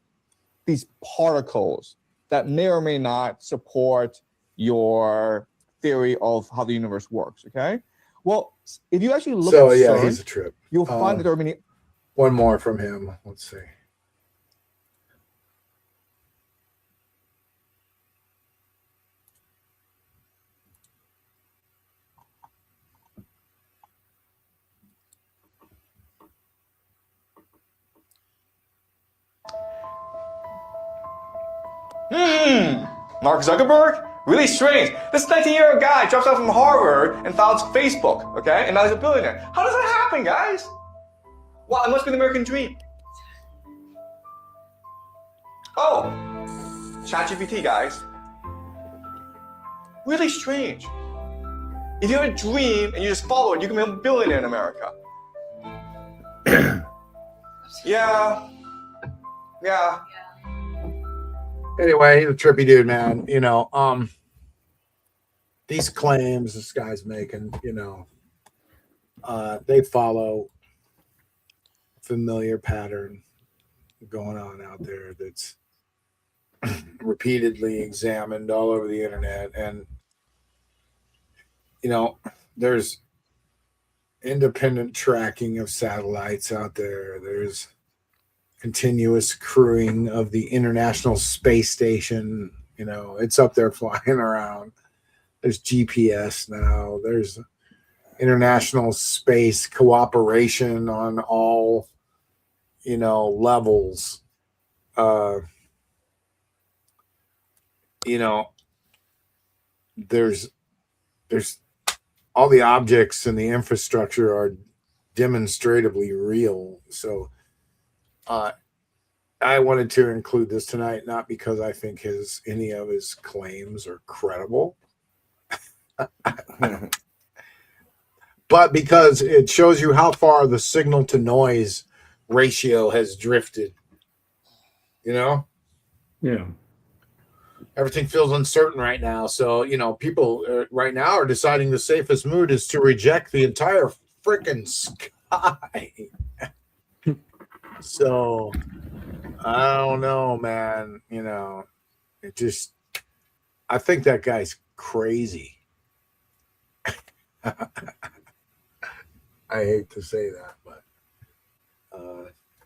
these particles that may or may not support your theory of how the universe works. Okay, well, if you actually look at CERN, he's a trip. You'll find that there are many. One more from him. Let's see. Mark Zuckerberg? Really strange. This 19-year-old guy drops out from Harvard and founds Facebook, okay? And now he's a billionaire. How does that happen, guys? Well, it must be the American dream. Oh, ChatGPT, guys. Really strange. If you have a dream and you just follow it, you can become a billionaire in America. Yeah. Anyway, he's a trippy dude, man. These claims this guy's making, they follow a familiar pattern going on out there that's repeatedly examined all over the internet. And, there's independent tracking of satellites out there. There's continuous crewing of the International Space Station. It's up there flying around. There's GPS now. There's international space cooperation on all, levels. There's all the objects and the infrastructure are demonstrably real. So I wanted to include this tonight, not because I think any of his claims are credible, but because it shows you how far the signal to noise ratio has drifted. Yeah. Everything feels uncertain right now. So, people right now are deciding the safest mood is to reject the entire freaking sky. So, I don't know, man. I think that guy's crazy. I hate to say that, but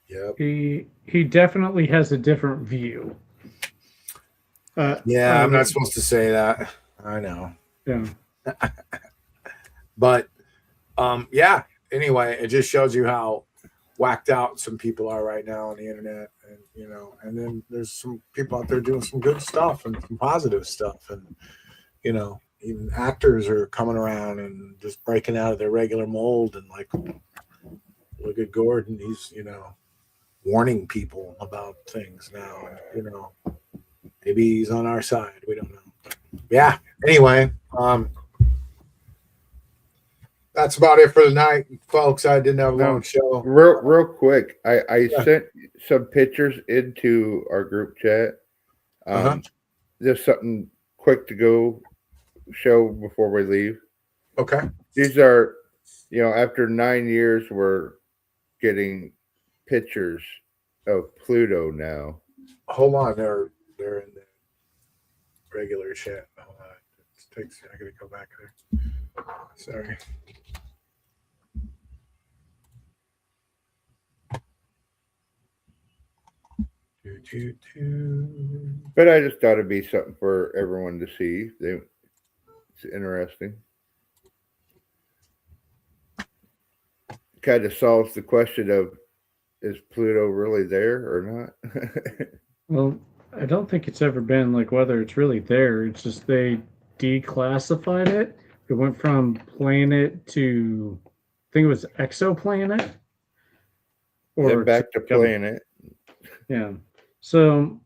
yep. He definitely has a different view. I'm not supposed to say that. I know. Yeah. But anyway, it just shows you how whacked out some people are right now on the internet. And and then there's some people out there doing some good stuff and some positive stuff. And even actors are coming around and just breaking out of their regular mold. And like, look at Gordon. He's, warning people about things now. And, maybe he's on our side. We don't know. Yeah. Anyway, that's about it for the night, folks. I didn't have a long show. Real quick, I sent some pictures into our group chat. Just something quick to go show before we leave. Okay. These are, after 9 years, we're getting pictures of Pluto now. Hold on, they're in the regular chat. Hold on. I gotta go back there. Sorry. But I just thought it'd be something for everyone to see. It's interesting. Kind of solves the question of, is Pluto really there or not? Well, I don't think it's ever been like whether it's really there. It's just they declassified it. It went from planet to, I think it was exoplanet. Or back to planet. Yeah. So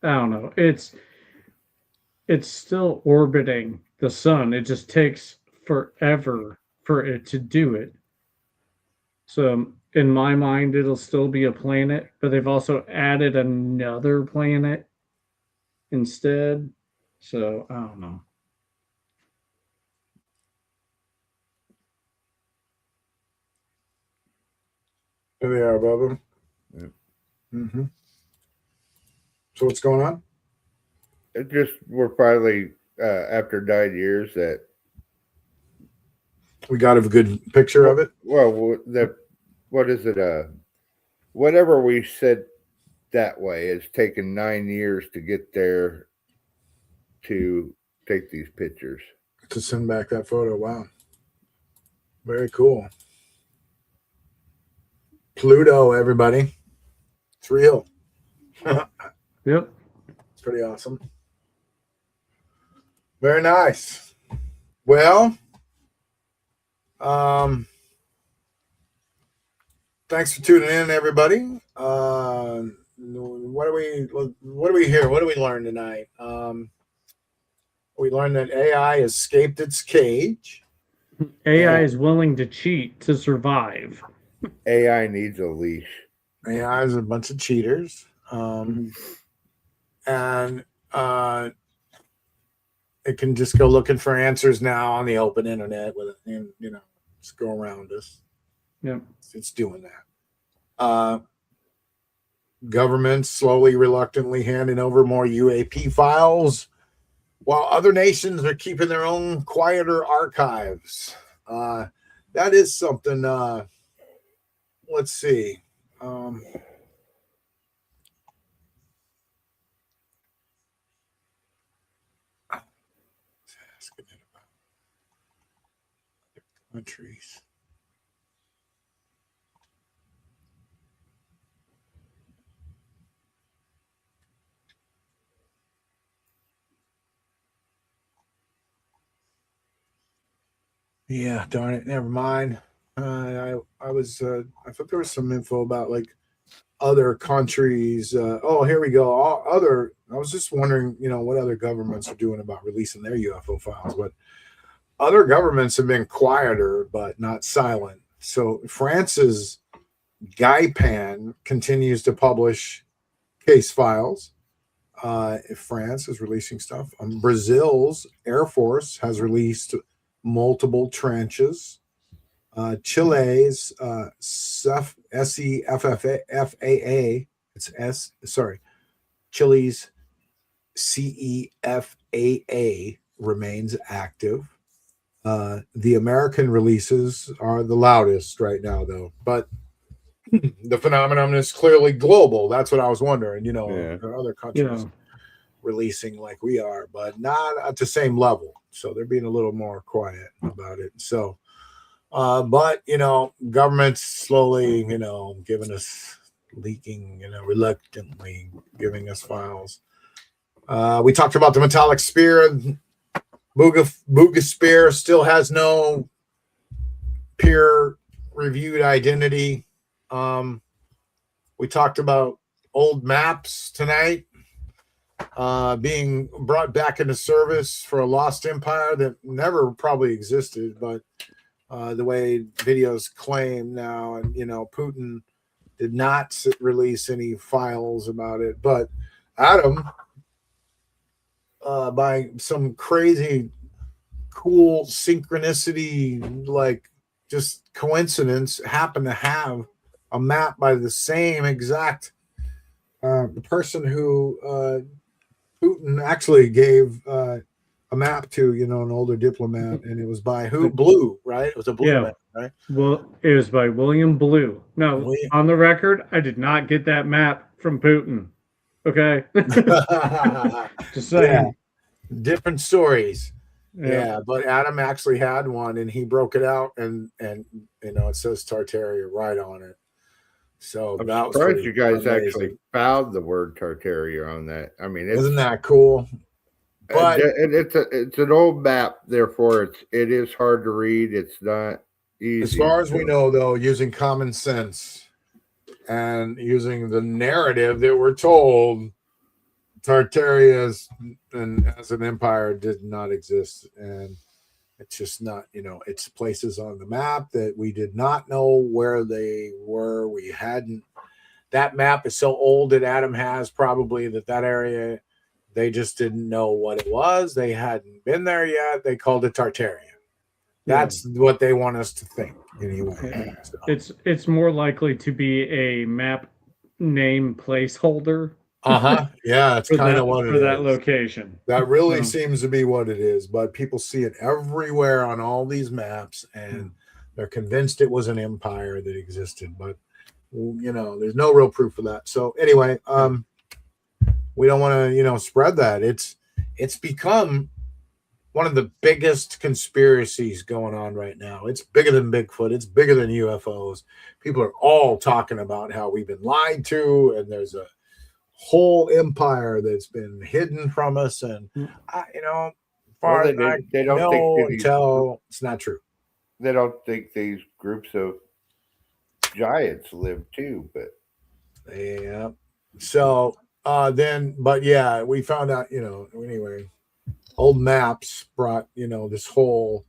I don't know. It's still orbiting the sun. It just takes forever for it to do it. So in my mind, it'll still be a planet, but they've also added another planet instead. So I don't know. There they are above them. Yeah. Mm-hmm. So what's going on? It just, we're finally, after 9 years, that we got a good picture of it. Well, what is it? Whatever we said that way, it's taken 9 years to get there to take these pictures. To send back that photo. Wow. Very cool. Pluto, everybody. It's real. Yep. It's pretty awesome. Very nice. Well, thanks for tuning in, everybody. What do we hear? What do we learn tonight? We learned that AI escaped its cage. AI is willing to cheat to survive. AI needs a leash. AI is a bunch of cheaters. And it can just go looking for answers now on the open internet with, Let's go around us. Yep. It's doing that. Governments slowly, reluctantly handing over more UAP files, while other nations are keeping their own quieter archives. That is something. Let's see. Asking it about other countries. Yeah, darn it. Never mind. I thought there was some info about like other countries. Oh, here we go. I was just wondering, what other governments are doing about releasing their UFO files, but other governments have been quieter, but not silent. So France's Gaipan continues to publish case files. France is releasing stuff. Brazil's Air Force has released multiple trenches. Chile's CEFFAA, Chile's CEFAA remains active. The American releases are the loudest right now, though. But the phenomenon is clearly global. That's what I was wondering. There are other countries releasing like we are, but not at the same level. So they're being a little more quiet about it. So, but governments slowly, giving us leaking, reluctantly giving us files. We talked about the metallic spear. Booga spear still has no peer-reviewed identity. We talked about old maps tonight being brought back into service for a lost empire that never probably existed, but the way videos claim now, and Putin did not release any files about it, but Adam, by some crazy cool synchronicity, like just coincidence, happened to have a map by the same exact person who Putin actually gave a map to, an older diplomat, and it was by who? Blue, right? It was a blue map, right? Well, it was by William Blue. Now, on the record, I did not get that map from Putin. Okay. Just saying. Yeah. Different stories. Yeah, but Adam actually had one, and he broke it out, and it says Tartaria right on it. So I'm that surprised was you guys amazing. actually found the word Tartaria on that. I mean, Isn't that cool? But it's an old map, therefore it is hard to read. It's not easy. As far as we know, though, using common sense and using the narrative that we're told, Tartaria as an empire did not exist, and it's just not, it's places on the map that we did not know where they were. We hadn't. That map is so old that Adam has probably that area, they just didn't know what it was. They hadn't been there yet. They called it Tartaria. That's what they want us to think anyway. So. It's more likely to be a map name placeholder. Yeah, it's kind of what it is. For that location. That really seems to be what it is. But people see it everywhere on all these maps, and they're convinced it was an empire that existed. But there's no real proof of that. So anyway, we don't want to spread that. It's become one of the biggest conspiracies going on right now. It's bigger than Bigfoot. It's bigger than UFOs. People are all talking about how we've been lied to, and there's a whole empire that's been hidden from us, and far as I know, until it's not true. They don't think these groups of giants live too, but yeah. So we found out, anyway, old maps brought this whole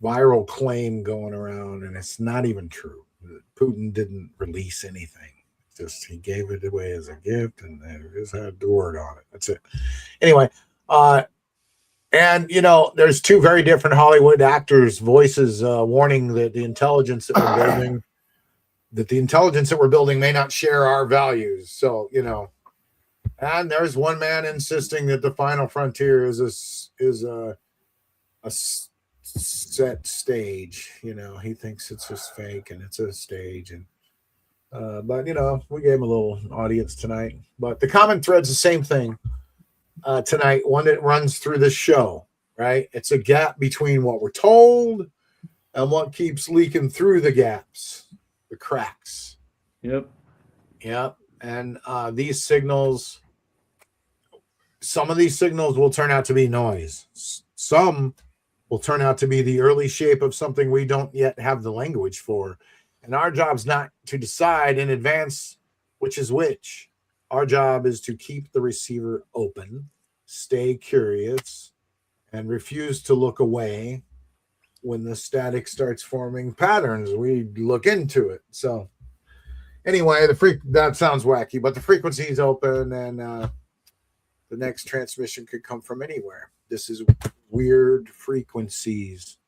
viral claim going around, and it's not even true. Putin didn't release anything. Just he gave it away as a gift, and they just had the word on it. That's it. Anyway, And there's two very different Hollywood actors' voices warning that the intelligence that we're building may not share our values. So and there's one man insisting that the final frontier is a set stage. He thinks it's just fake and it's a stage. And but we gave him a little audience tonight. But the common thread's the same thing tonight. One that runs through this show, right? It's a gap between what we're told and what keeps leaking through the gaps, the cracks. Yep. And these signals. Some of these signals will turn out to be noise. Some will turn out to be the early shape of something we don't yet have the language for. And our job's not to decide in advance which is which. Our job is to keep the receiver open, stay curious, and refuse to look away. When the static starts forming patterns, we look into it. So anyway, that sounds wacky, but the frequency is open, and the next transmission could come from anywhere. This is weird frequencies.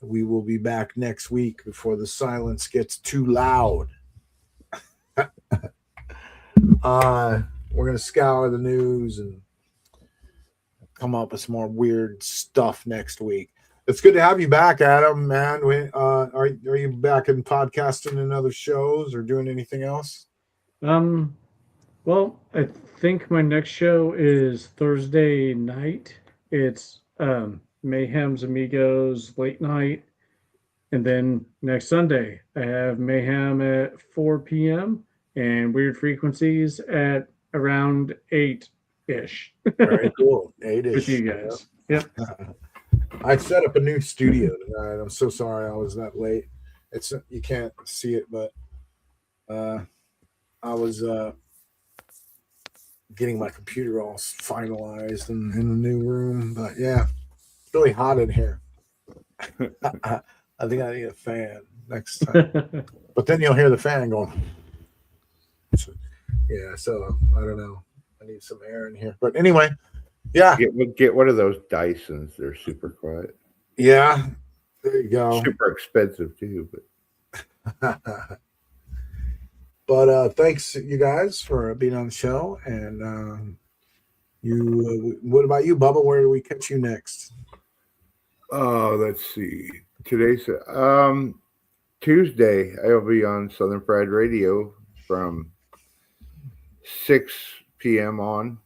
We will be back next week before the silence gets too loud. We're going to scour the news and come up with some more weird stuff next week. It's good to have you back, Adam, man. Are you back in podcasting and other shows or doing anything else? Well, I think my next show is Thursday night. It's Mayhem's Amigos late night. And then next Sunday, I have Mayhem at 4 p.m. and Weird Frequencies at around 8-ish. Very cool. 8-ish. With you guys. Yep. I set up a new studio tonight. I'm so sorry I was that late. You can't see it, but I was getting my computer all finalized in the new room. But yeah, it's really hot in here. I think I need a fan next time. But then you'll hear the fan going. So I don't know. I need some air in here. But anyway, yeah. Get one of those Dysons. They're super quiet. Yeah. There you go. Super expensive too, but But thanks, you guys, for being on the show. And what about you, Bubba? Where do we catch you next? Oh, let's see. Today's Tuesday. I'll be on Southern Pride Radio from 6 p.m. on.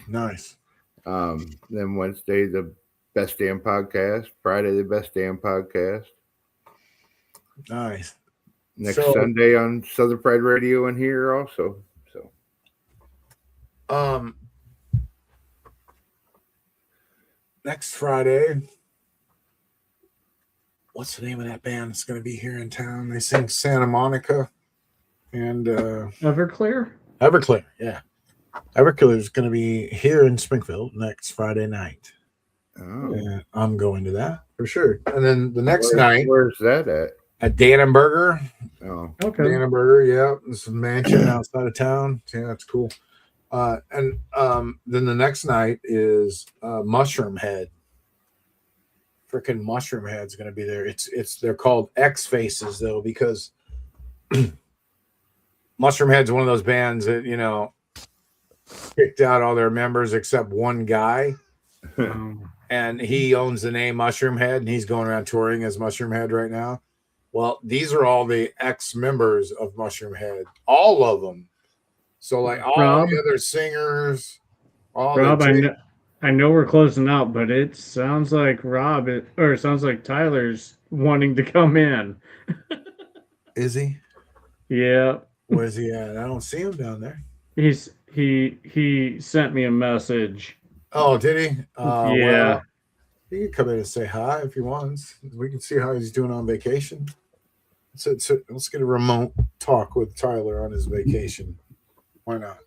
Nice. Then Wednesday, the Best Damn Podcast. Friday, the Best Damn Podcast. Nice. Next Sunday on Southern Pride Radio and here also. So next Friday, what's the name of that band that's going to be here in town? They sing Santa Monica and Everclear? Everclear, yeah. Everclear is going to be here in Springfield next Friday night. Oh. And I'm going to that for sure. And then the next night, where's that at? At Dannenberger. Oh, okay. Dannenberger, yeah. This is a mansion outside of town. Yeah, that's cool. And then the next night is Mushroom Head. Freaking Mushroom Head's going to be there. They're called X Faces though, because Mushroom Head's one of those bands that kicked out all their members except one guy, and he owns the name Mushroom Head, and he's going around touring as Mushroom Head right now. Well, these are all the ex-members of Mushroom Head, all of them. So, like all the other singers. Rob, I know we're closing out, but it sounds like it sounds like Tyler's wanting to come in. Is he? Yeah. Where's he at? I don't see him down there. He sent me a message. Oh, did he? Yeah. Well, he can come in and say hi if he wants. We can see how he's doing on vacation. Let's get a remote talk with Tyler on his vacation. Why not?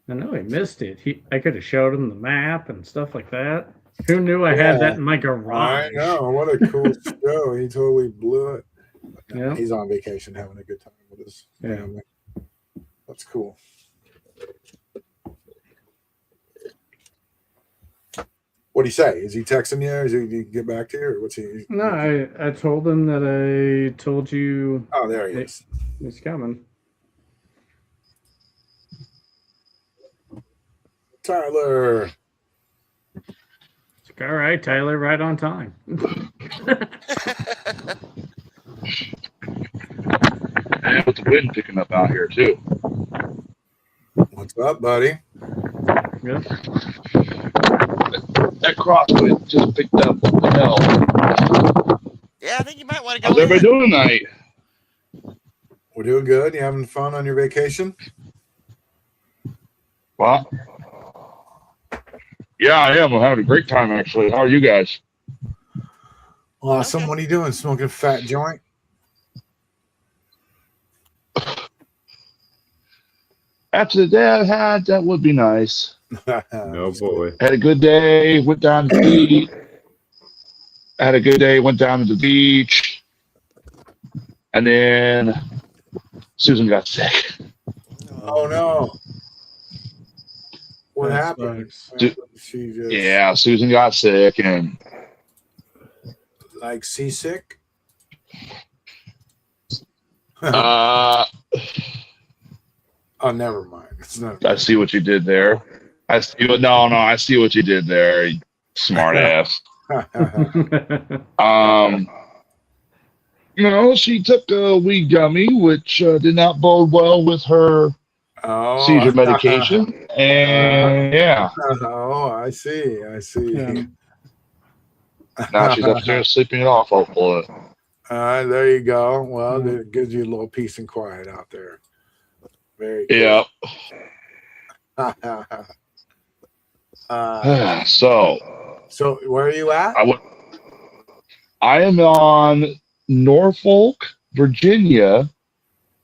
I know he missed it. I could have showed him the map and stuff like that. Who knew I had that in my garage? I know. What a cool show. He totally blew it. Yeah. He's on vacation having a good time with his family. But That's cool. What do you say? Is he texting you? Is he get back to you? Or what's he? No, I told him that I told you. Oh, there he is. He's coming. Tyler. It's all right, Tyler, right on time. And with the wind picking up out here too. What's up, buddy? Good. That crosswind just picked up. What the hell? Yeah, I think you might want to go. How's everybody doing tonight? We're doing good. You having fun on your vacation? Well, yeah, I am. I'm having a great time, actually. How are you guys? Awesome. What are you doing? Smoking a fat joint? After the day I had, that would be nice. Oh boy. Had a good day, went down to the beach. Had a good day, went down to the beach. And then Susan got sick. Oh, no. What That happened? sucks. She just, Yeah, Susan got sick, and like seasick? uh, Oh, never mind. It's not. I see what you did there. I see what I see what you did there, you smart ass. She took a weed gummy, which did not bode well with her seizure medication, and yeah. Oh, I see. Yeah. Now she's upstairs sleeping it off, hopefully. All right, there you go. Well, it gives you a little peace and quiet out there. Very good. Yeah. So where are you at? I am on Norfolk, Virginia,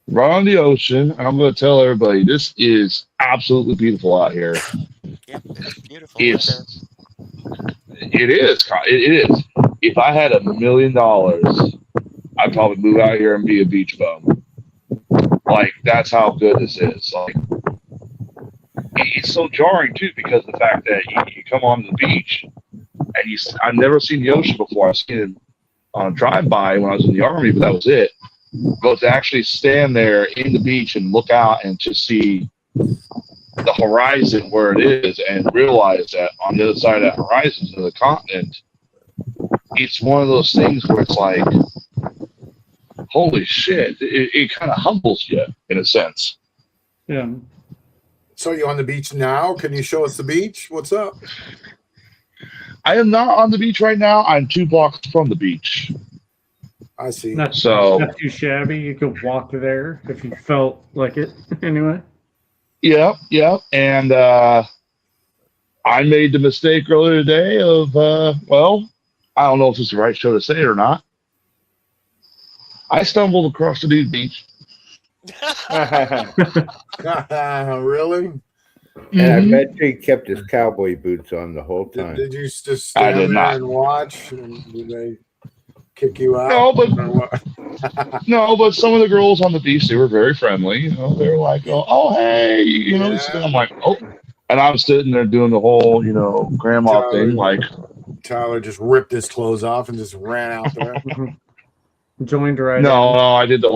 right on the ocean. And I'm going to tell everybody this is absolutely beautiful out here. Yeah, it's beautiful. It is. If I had $1 million, I'd probably move out here and be a beach bum. Like, that's how good this is. Like, it's so jarring too because of the fact that you come onto the beach and I've never seen the ocean before. I've seen it on a drive-by when I was in the Army, but that was it. But to actually stand there in the beach and look out and just see the horizon where it is and realize that on the other side of that horizon is the continent, it's one of those things where it's like, holy shit, it kind of humbles you in a sense. Yeah. So you on the beach now? Can you show us the beach? What's up? I am not on the beach right now. I'm 2 blocks from the beach. I see. Not too shabby. You could walk there if you felt like it. Anyway. Yeah. And I made the mistake earlier today of, I don't know if it's the right show to say it or not. I stumbled across the nude beach. Really? And I bet he kept his cowboy boots on the whole time. Did you just stand there and watch? And did they kick you out? No, but some of the girls on the beach, they were very friendly. They were like, "Oh, hey," I'm like, "Oh," and I'm sitting there doing the whole, grandma thing, like. Tyler just ripped his clothes off and just ran out there. Joined right. No, I did the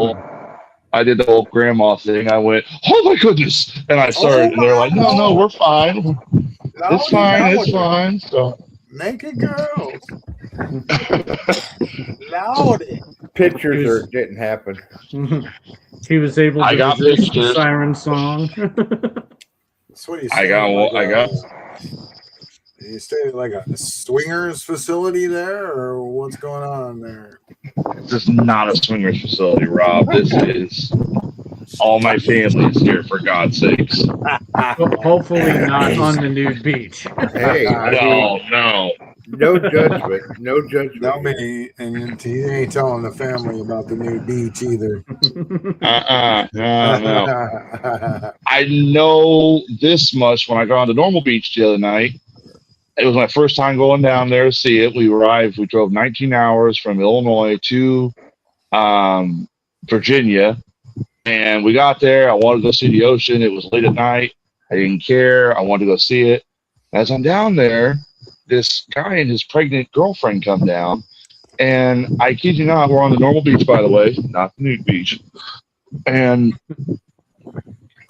whole grandma thing. I went, "Oh my goodness!" And I started, and they're like, "No, we're fine. It's fine." So naked girls. Loudy. Pictures didn't happen. He was able to I got resist the pictures. siren song. That's what you I got. You stay at like a swingers facility there, or what's going on there? This is not a swingers facility, Rob. This is all my family is here, for God's sakes. Hopefully not on the nude beach. Hey, no judgment. No judgment. No, and he ain't telling the family about the new beach either. No. I know this much. When I got on the normal beach the other night, it was my first time going down there to see it. We drove 19 hours from Illinois to Virginia, And we got there. I wanted to go see the ocean. It was late at night. I didn't care. I wanted to go see it. As I'm down there, this guy and his pregnant girlfriend come down. And I kid you not, we're on the normal beach, by the way, not the nude beach. And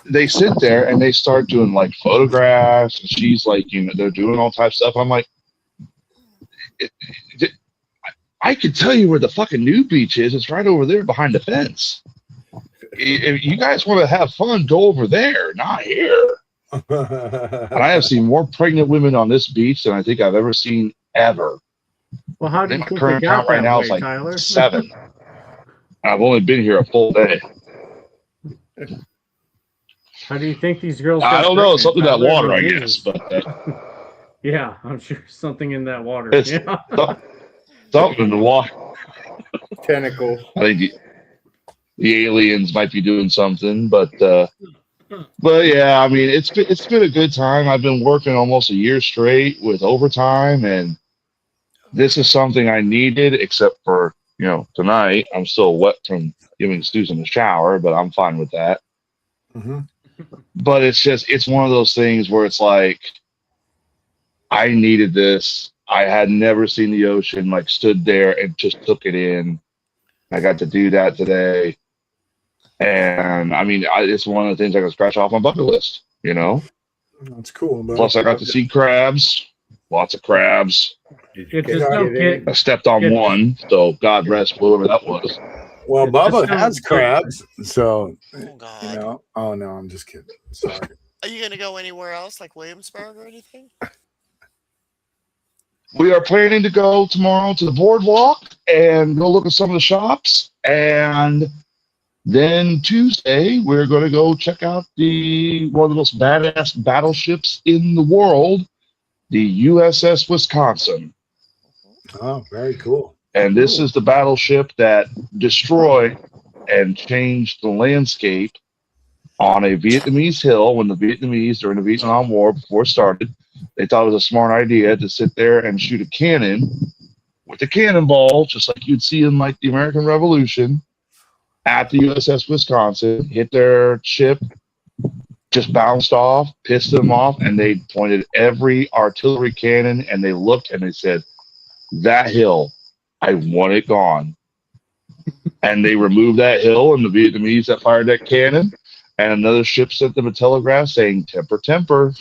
they sit there and they start doing like photographs. And she's like, you know, they're doing all types of stuff. I'm like, I could tell you where the fucking nude beach is. It's right over there behind the fence. If you guys want to have fun, go over there, not here. And I have seen more pregnant women on this beach than I think I've ever seen ever. Well, how I do you think my think current they got count right that now way, is like Tyler? 7. I've only been here a full day. How do you think these girls? I got don't know. pregnant, Something in that Tyler? water, I Jesus. guess. But Yeah, I'm sure something in that water. it's Yeah. something in the water. Tentacles. I think the aliens might be doing something, but yeah, I mean, it's been a good time. I've been working almost a year straight with overtime, and this is something I needed. Except for tonight, I'm still wet from giving Susan a shower, but I'm fine with that. Mm-hmm. But it's one of those things where it's like I needed this. I had never seen the ocean, like stood there and just took it in. I got to do that today. And I mean, it's one of the things I can scratch off my bucket list, That's cool. But Plus, I got to see crabs, lots of crabs. Just don't get. I stepped on one, so God rest whoever that was. Well, Bubba Just has don't- crabs, so Oh God. Oh no, I'm just kidding. Sorry. Are you gonna go anywhere else, like Williamsburg or anything? We are planning to go tomorrow to the boardwalk and go look at some of the shops. And then Tuesday, we're going to go check out one of the most badass battleships in the world, the USS Wisconsin. Oh, very cool. And this is the battleship that destroyed and changed the landscape on a Vietnamese hill when the Vietnamese, during the Vietnam War, before it started, they thought it was a smart idea to sit there and shoot a cannon with a cannonball, just like you'd see in like the American Revolution, at the USS Wisconsin, hit their ship, just bounced off, pissed them off, and they pointed every artillery cannon and they looked and they said, that hill, I want it gone. And they removed that hill and the Vietnamese that fired that cannon, and another ship sent them a telegraph saying, temper, temper.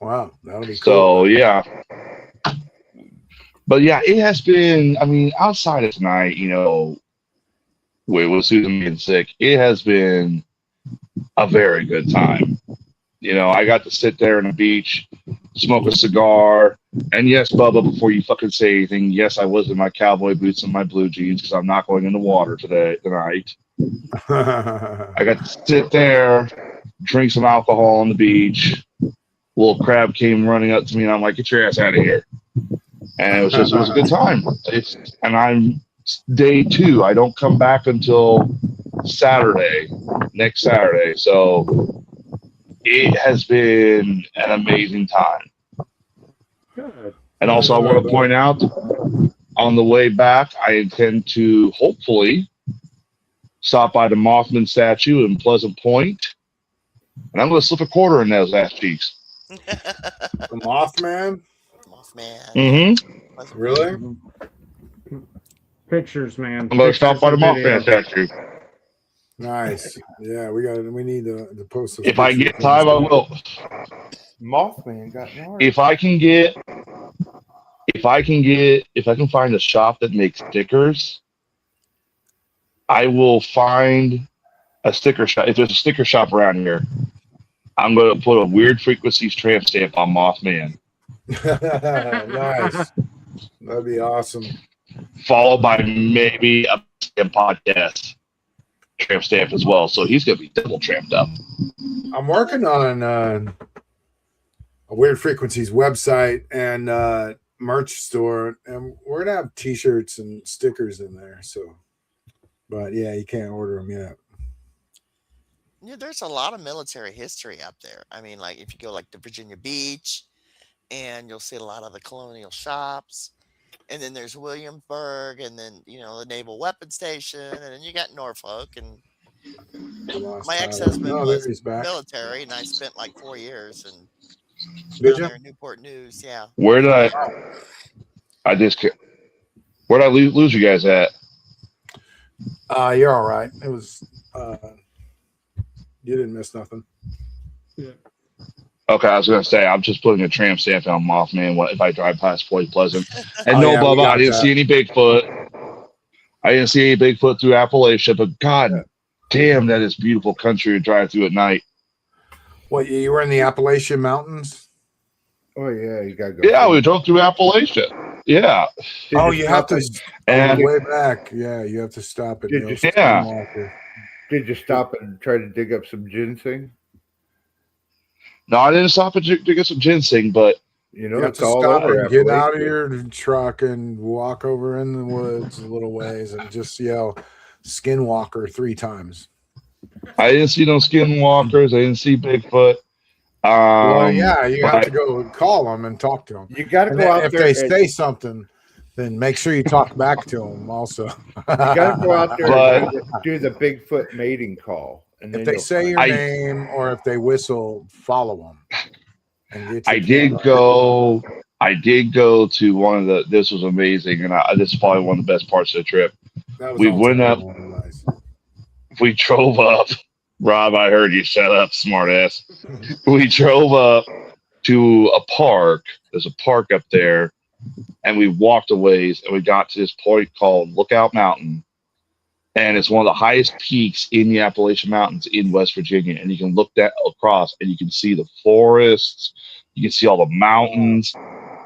Wow, that'll be cool. So, yeah. But yeah, it has been, I mean, outside of tonight, with Susan being sick, it has been a very good time. I got to sit there on the beach, smoke a cigar, and yes, Bubba, before you fucking say anything, yes, I was in my cowboy boots and my blue jeans because I'm not going in the water tonight. I got to sit there, drink some alcohol on the beach. Little crab came running up to me, and I'm like, get your ass out of here. And it was a good time. And I'm day 2. I don't come back until next Saturday. So it has been an amazing time. Good. And also, I want to point out, on the way back, I intend to hopefully stop by the Mothman statue in Pleasant Point, and I'm going to slip a quarter in those ass cheeks. The Mothman? Mothman. Mm-hmm. Really? Pictures, man. I'm going to stop by the Pictures Mothman and video. statue. Nice. Yeah, we need to post those. If I pictures. get time, I will. Mothman got yards. If I can find a shop that makes stickers, I will find a sticker shop. If there's a sticker shop around here, I'm going to put a Weird Frequencies tramp stamp on Mothman. Nice. That'd be awesome. Followed by maybe a podcast tramp stamp as well. So he's going to be double tramped up. I'm working on a Weird Frequencies website and merch store, and we're gonna have T-shirts and stickers in there. So, but yeah, you can't order them yet. Yeah, there's a lot of military history up there. I mean, like if you go like to Virginia Beach, and you'll see a lot of the colonial shops. and then there's Williamsburg, and then the Naval Weapons Station, and then you got Norfolk. And my ex-husband was military, and I spent like 4 years and down there in Newport News. Yeah. Where did I where did I lose you guys at? You're all right. It was you didn't miss nothing. Yeah. Okay, I was gonna say I'm just putting a tramp stamp on Mothman. What if I drive past Point Pleasant? And Bubba, I didn't see any Bigfoot. I didn't see any Bigfoot through Appalachia, but God damn, that is beautiful country to drive through at night. What, you were in the Appalachian Mountains? Oh yeah, you gotta go. Yeah, we drove through Appalachia. Yeah. You have to way back. Yeah, you have to stop at Did you stop and try to dig up some ginseng? No, I didn't stop to get some ginseng, but you have to stop and get out of your truck and walk over in the woods a little ways and just yell "Skinwalker" 3 times. I didn't see no skinwalkers. I didn't see Bigfoot. You have to go call them and talk to them. You got to go out if there. If they say something, then make sure you talk back to them also. You got to go out there and do the Bigfoot mating call. And if they say your name or if they whistle, follow them. I did go to one of the. This was amazing, and this is probably one of the best parts of the trip. We went up. We drove up. Rob, I heard you. Shut up, smartass. We drove up to a park. There's a park up there, and we walked a ways, and we got to this point called Lookout Mountain. And it's one of the highest peaks in the Appalachian Mountains in West Virginia. And you can look that across and you can see the forests. You can see all the mountains.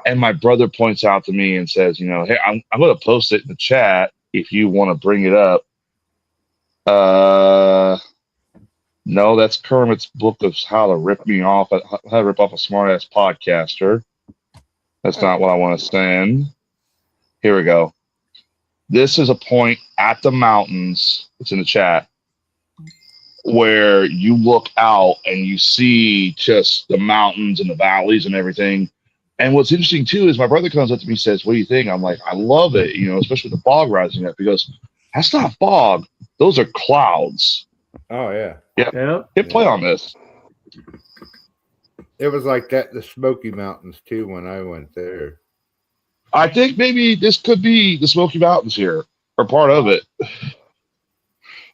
And my brother points out to me and says, hey, I'm going to post it in the chat if you want to bring it up. No, that's Kermit's book of how to rip off a smart-ass podcaster. That's not what I want to send. Here we go. This is a point at the mountains, it's in the chat, where you look out and you see just the mountains and the valleys and everything. And what's interesting, too, is my brother comes up to me and says, what do you think? I'm like, I love it, especially with the fog rising up. He goes, that's not fog. Those are clouds. Oh, yeah. Yeah. Hit play on this. It was like that in the Smoky Mountains, too, when I went there. I think maybe this could be the Smoky Mountains here, or part of it.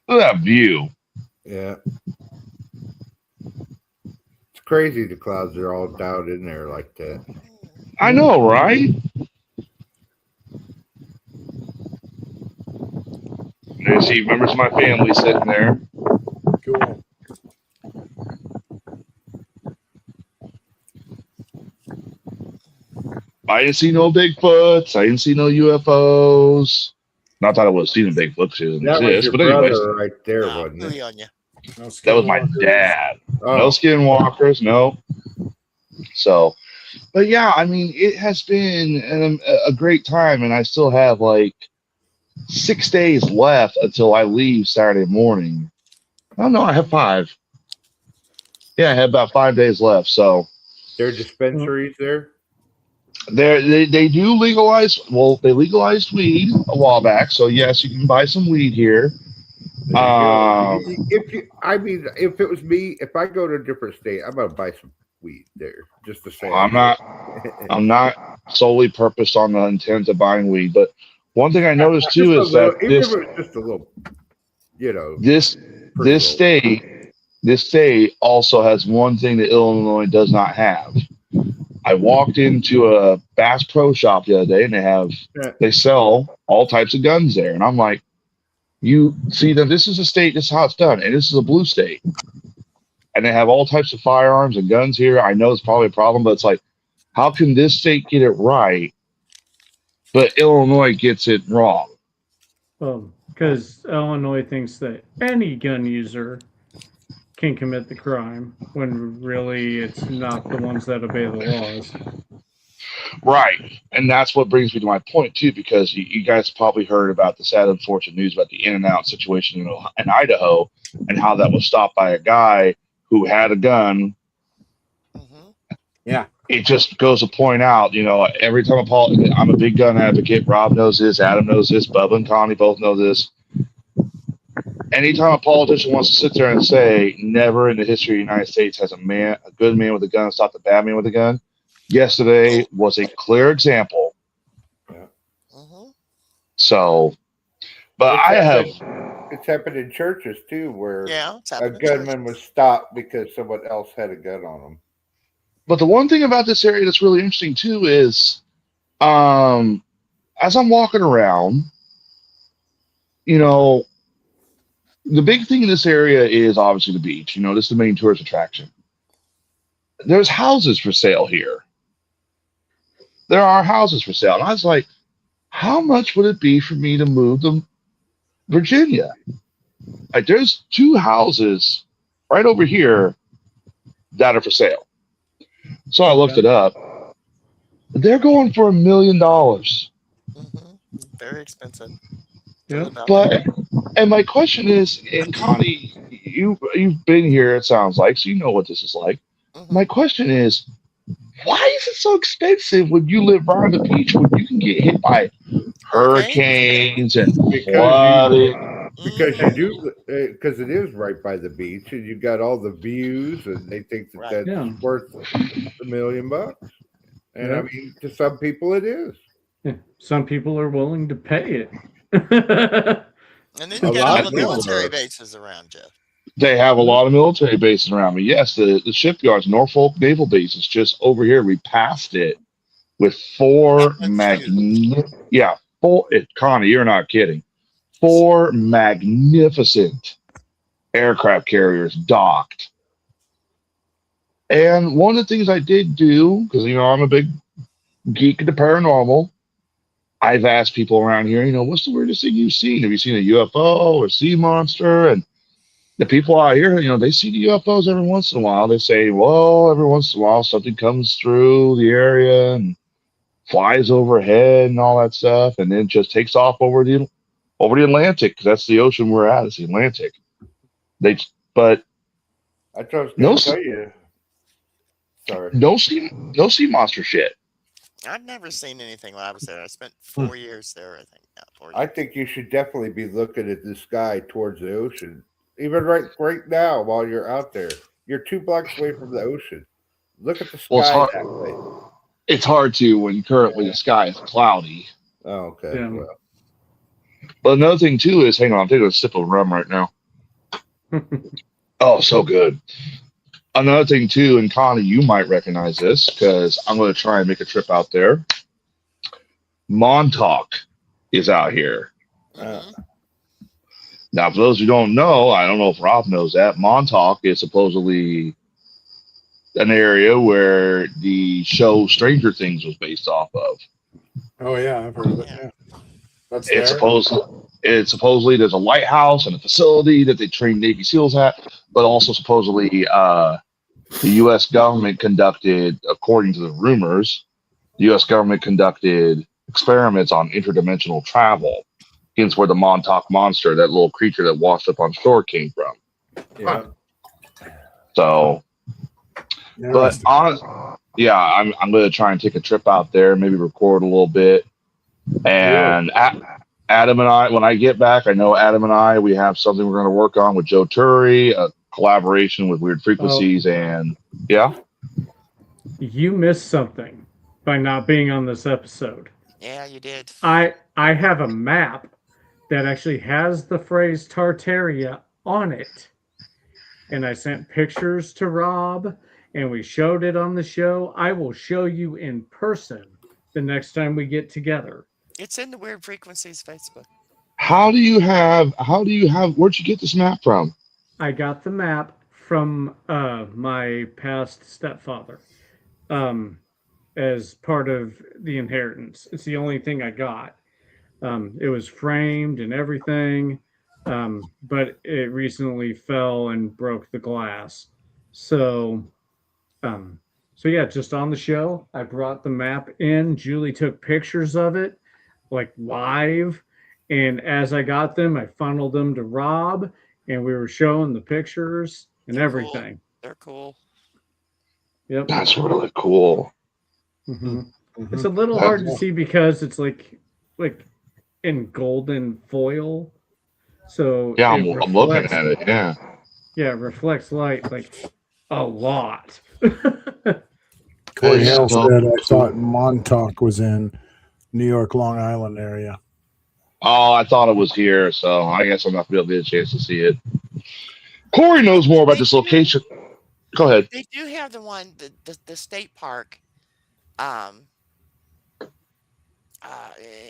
Look at that view. Yeah. It's crazy the clouds are all down in there like that. I know, right? And I see members of my family sitting there. Cool. I didn't see no Bigfoots. I didn't see no UFOs. Not that I would have seen a Bigfoot because it doesn't exist. But anyways, right there, wasn't it? On you. That was my dad. No skinwalkers, no. So, but yeah, I mean, it has been a great time, and I still have like 6 days left until I leave Saturday morning. Oh no, I have 5. Yeah, I have about 5 days left. So, there are dispensaries there. They do legalize. Well, they legalized weed a while back, so yes, you can buy some weed here. If it was me, if I go to a different state, I'm gonna buy some weed there just to say. I'm not solely purposed on the intent of buying weed, but one thing I noticed too is that just a little, this state also has one thing that Illinois does not have. I walked into a Bass Pro Shop the other day, and they sell all types of guns there, and I'm like, you see them? This is a state. This is how it's done, and this is a blue state, and they have all types of firearms and guns here. I know it's probably a problem, but it's like, how can this state get it right, but Illinois gets it wrong? Because Illinois thinks that any gun user can commit the crime when really it's not the ones that obey the laws. Right. And that's what brings me to my point too, because you guys probably heard about the sad, unfortunate news about the In-N-Out situation in Idaho and how that was stopped by a guy who had a gun. Yeah. it just goes to point out, every time I'm a big gun advocate. Rob knows this, Adam knows this, Bubba and Connie both know this. Anytime a politician wants to sit there and say, never in the history of the United States has a good man with a gun stopped a bad man with a gun, yesterday was a clear example. Yeah. Mm-hmm. So, but it's happened in churches too, where a in gunman was stopped because someone else had a gun on him. But the one thing about this area that's really interesting too is, as I'm walking around, the big thing in this area is obviously the beach. This is the main tourist attraction. There's houses for sale here. There are houses for sale. And I was like, how much would it be for me to move to Virginia? Like, there's 2 houses right over here that are for sale. So I looked it up. They're going for $1 million. Mm-hmm. Very expensive. Yeah. And my question is, and Connie, you've been here, it sounds like, so you know what this is like. Mm-hmm. My question is, why is it so expensive when you live right on the beach when you can get hit by hurricanes and flooding? Because you do, because it is right by the beach, and you got all the views, and they think that that's worth $1 million. And I mean, to some people, it is. Yeah. Some people are willing to pay it. And then you got all the military bases around you. They have a lot of military bases around me. Yes, the shipyards, Norfolk Naval Base is just over here. We passed it with 4 Connie, you're not kidding. 4 magnificent aircraft carriers docked. And one of the things I did do, because I'm a big geek of the paranormal, I've asked people around here, what's the weirdest thing you've seen? Have you seen a UFO or sea monster? And the people out here, they see the UFOs every once in a while. They say, well, every once in a while something comes through the area and flies overhead and all that stuff, and then just takes off over the Atlantic, because that's the ocean we're at. It's the Atlantic. But I was going to tell you. Sorry. No sea monster shit. I've never seen anything when I was there. I spent 4 years there, I think. Yeah, 4 years. I think you should definitely be looking at the sky towards the ocean. Even right now, while you're out there, you're 2 blocks away from the ocean. Look at the sky that way. It's hard to when currently the sky is cloudy. Oh, okay. Yeah. Well. But another thing too is, hang on, I'm taking a sip of rum right now. Oh, so good. Another thing too, and Connie, you might recognize this because I'm going to try and make a trip out there. Montauk is out here. Now, for those who don't know, I don't know if Rob knows that, Montauk is supposedly an area where the show Stranger Things was based off of. Oh yeah, I've heard of it. Yeah, that's It's supposedly there's a lighthouse and a facility that they train Navy SEALs at, but also supposedly the U.S. government conducted, according to the rumors, the U.S. government conducted experiments on interdimensional travel. Hence where the Montauk monster, that little creature that washed up on shore, came from. Yeah. So, but I'm going to try and take a trip out there, maybe record a little bit. And Adam and I, when I get back, I know Adam and I, we have something we're going to work on with Joe Turry, a collaboration with Weird Frequencies, and you missed something by not being on this episode. Yeah, you did. I have a map that actually has the phrase Tartaria on it, and I sent pictures to Rob, and we showed it on the show. I will show you in person the next time we get together. It's in the Weird Frequencies Facebook. where'd you get this map from? I got the map from my past stepfather as part of the inheritance. It's the only thing I got. It was framed and everything, but it recently fell and broke the glass. So yeah, just on the show, I brought the map in. Julie took pictures of it, like live. And as I got them, I funneled them to Rob, and we were showing the pictures and everything. They're cool. Yep. That's really cool. Mm-hmm. Mhm. It's a little That's- hard to see because it's like in golden foil. So Yeah, it I'm looking reflects, at it. Yeah. yeah, it reflects light like a lot. Corey It's Hale so said, I thought cool. Montauk was in New York, Long Island area. Oh, I thought it was here, so I guess I'm not going to get a chance to see it. Corey knows more about this location. Go ahead. They do have the one, the state park, um,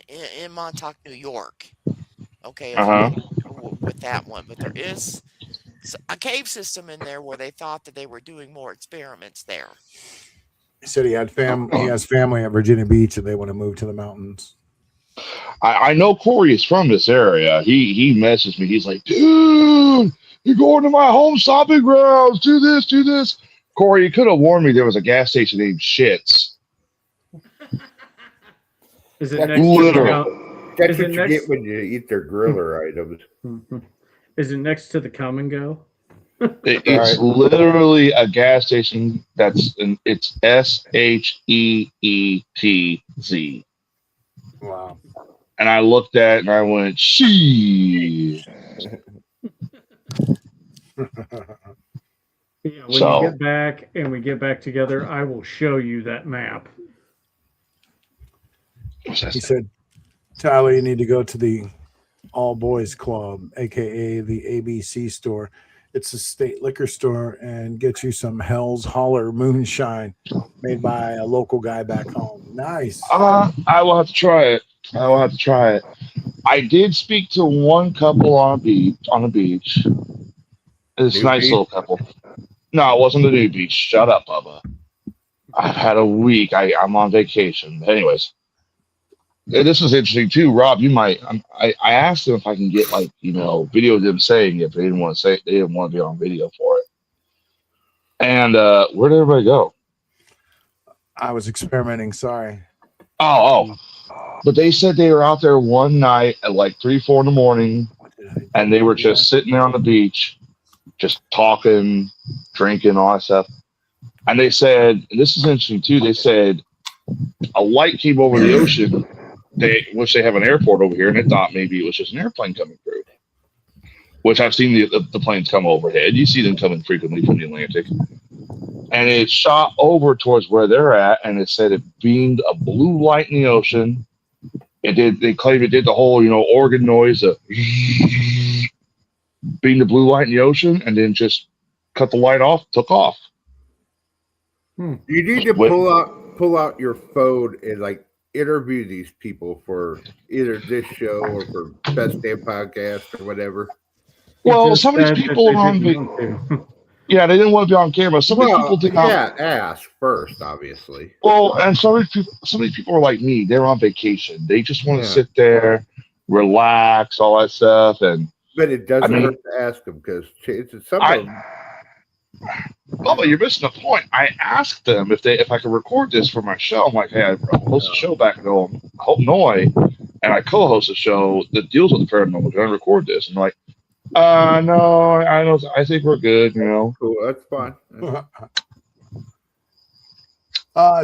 in Montauk, New York. Okay, if Uh-huh. with that one, but there is a cave system in there where they thought that they were doing more experiments there. He said he had he has family at Virginia Beach and they want to move to the mountains. I know Corey is from this area. He messaged me. He's like, dude, you're going to my home stomping grounds. Do this, do this. Corey, you could have warned me there was a gas station named Shits. Is it That's next to the Literal. That's Is what it you next- get when you eat their griller items. Is it next to the Come and Go? It's literally a gas station it's SHEETZ. Wow. And I looked at it and I went, she. Yeah, when So- you get back and we get back together, I will show you that map. He said, Tyler, you need to go to the All Boys Club, aka the ABC store. It's a state liquor store, and get you some Hell's Holler moonshine made by a local guy back home. Nice. I will have to try it. I did speak to one couple on the beach. It's a New nice beach? little couple. No, it wasn't the new beach. Shut up, Bubba. I've had a week. I'm on vacation. Anyways, this was interesting too, Rob. You might. I asked them if I can get video of them saying it, but they didn't want to say. They didn't want to be on video for it. And where did everybody go? I was experimenting. Sorry. Oh. But they said they were out there one night at like 3, 4 in the morning, and they were just sitting there on the beach, just talking, drinking, all that stuff. And they said, and this is interesting too, they said a light came over the ocean, which they have an airport over here, and they thought maybe it was just an airplane coming through. Which I've seen the planes come overhead. You see them coming frequently from the Atlantic. And it shot over towards where they're at, and it said it beamed a blue light in the ocean. They claim it did the whole, organ noise of being the blue light in the ocean, and then just cut the light off, took off. You need to pull out your phone and interview these people for either this show or for Best Damn Podcast or whatever. Well, some of these people are on yeah, they didn't want to be on camera. Some of these people did not. Yeah, ask first, obviously. Well, and some of these people are like me. They're on vacation. They just want to sit there, relax, all that stuff, But it doesn't hurt to ask them because some of them. Bubba, you're missing the point. I asked them if I could record this for my show. I'm like, hey, I host a show back in Illinois, and I co-host a show that deals with the paranormal. Can I record this? And I'm like, no, I think we're good. Cool, that's fine.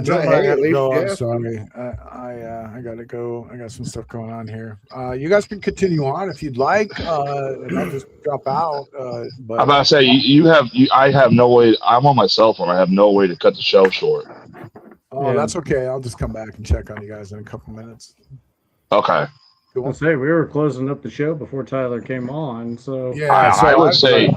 John, Hey, I got at to least go. I'm yeah. sorry. I got to go. I got some stuff going on here. You guys can continue on if you'd like, and I'll just drop out. But I'm about to say I have no way. I'm on my cell phone. I have no way to cut the show short. That's okay. I'll just come back and check on you guys in a couple minutes. Okay. Cool. I'll say we were closing up the show before Tyler came on, so Yeah, I would say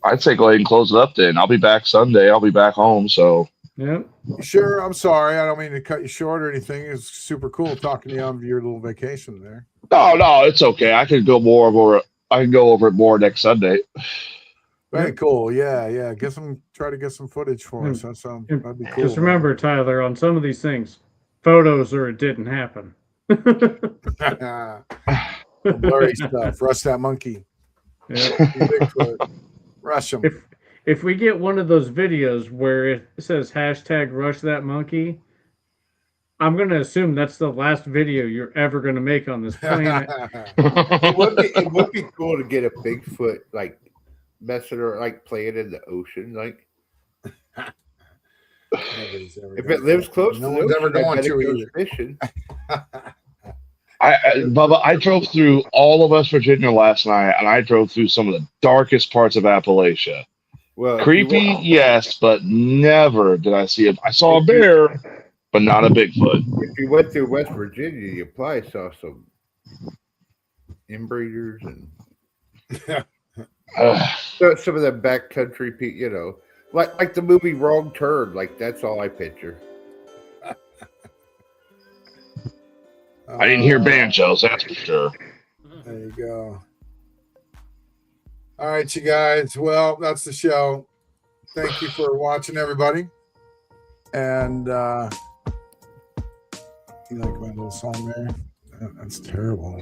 I'd say go ahead and close it up then. I'll be back Sunday. I'll be back home. So yeah. Sure. I'm sorry. I don't mean to cut you short or anything. It's super cool talking to you on your little vacation there. No, it's okay. I could go over it more next Sunday. Very cool. Yeah. Try to get some footage for us. That'd be cool. Just remember, Tyler, on some of these things, photos or it didn't happen. Blurry stuff. Rush that monkey. Yeah. Rush him. If we get one of those videos where it says #rush that monkey, I'm going to assume that's the last video you're ever going to make on this planet. It would be cool to get a Bigfoot messing or playing in the ocean. Nobody's ever If done it lives that. close No to the one's ever ocean, I going bet it to goes either. fishing. Bubba, I drove through all of West Virginia last night, and I drove through some of the darkest parts of Appalachia. Well, Creepy, yes, but never did I see it. I saw a bear, but not a Bigfoot. if you went through West Virginia, you probably saw some inbreeders and some of the backcountry people, you know, like the movie Wrong Turn. Like that's all I picture. I didn't hear banjos, that's for sure. There you go. All right, you guys. Well, that's the show. Thank you for watching, everybody. And you like my little song there? That's terrible.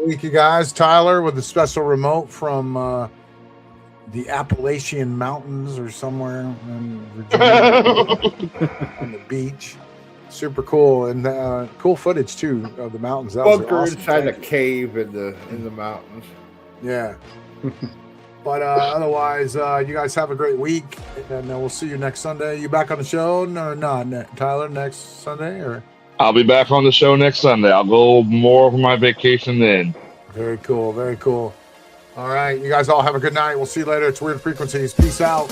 Week, you guys. Tyler with a special remote from the Appalachian Mountains or somewhere in Virginia on the beach. Super cool and cool footage too of the mountains. That was Bunker awesome. inside a cave in the mountains. Yeah. But otherwise, you guys have a great week, and we'll see you next Sunday. You back on the show or not, Tyler? Next Sunday or? I'll be back on the show next Sunday. I'll go more for my vacation then. Very cool. Very cool. All right. You guys all have a good night. We'll see you later. It's Weird Frequencies. Peace out.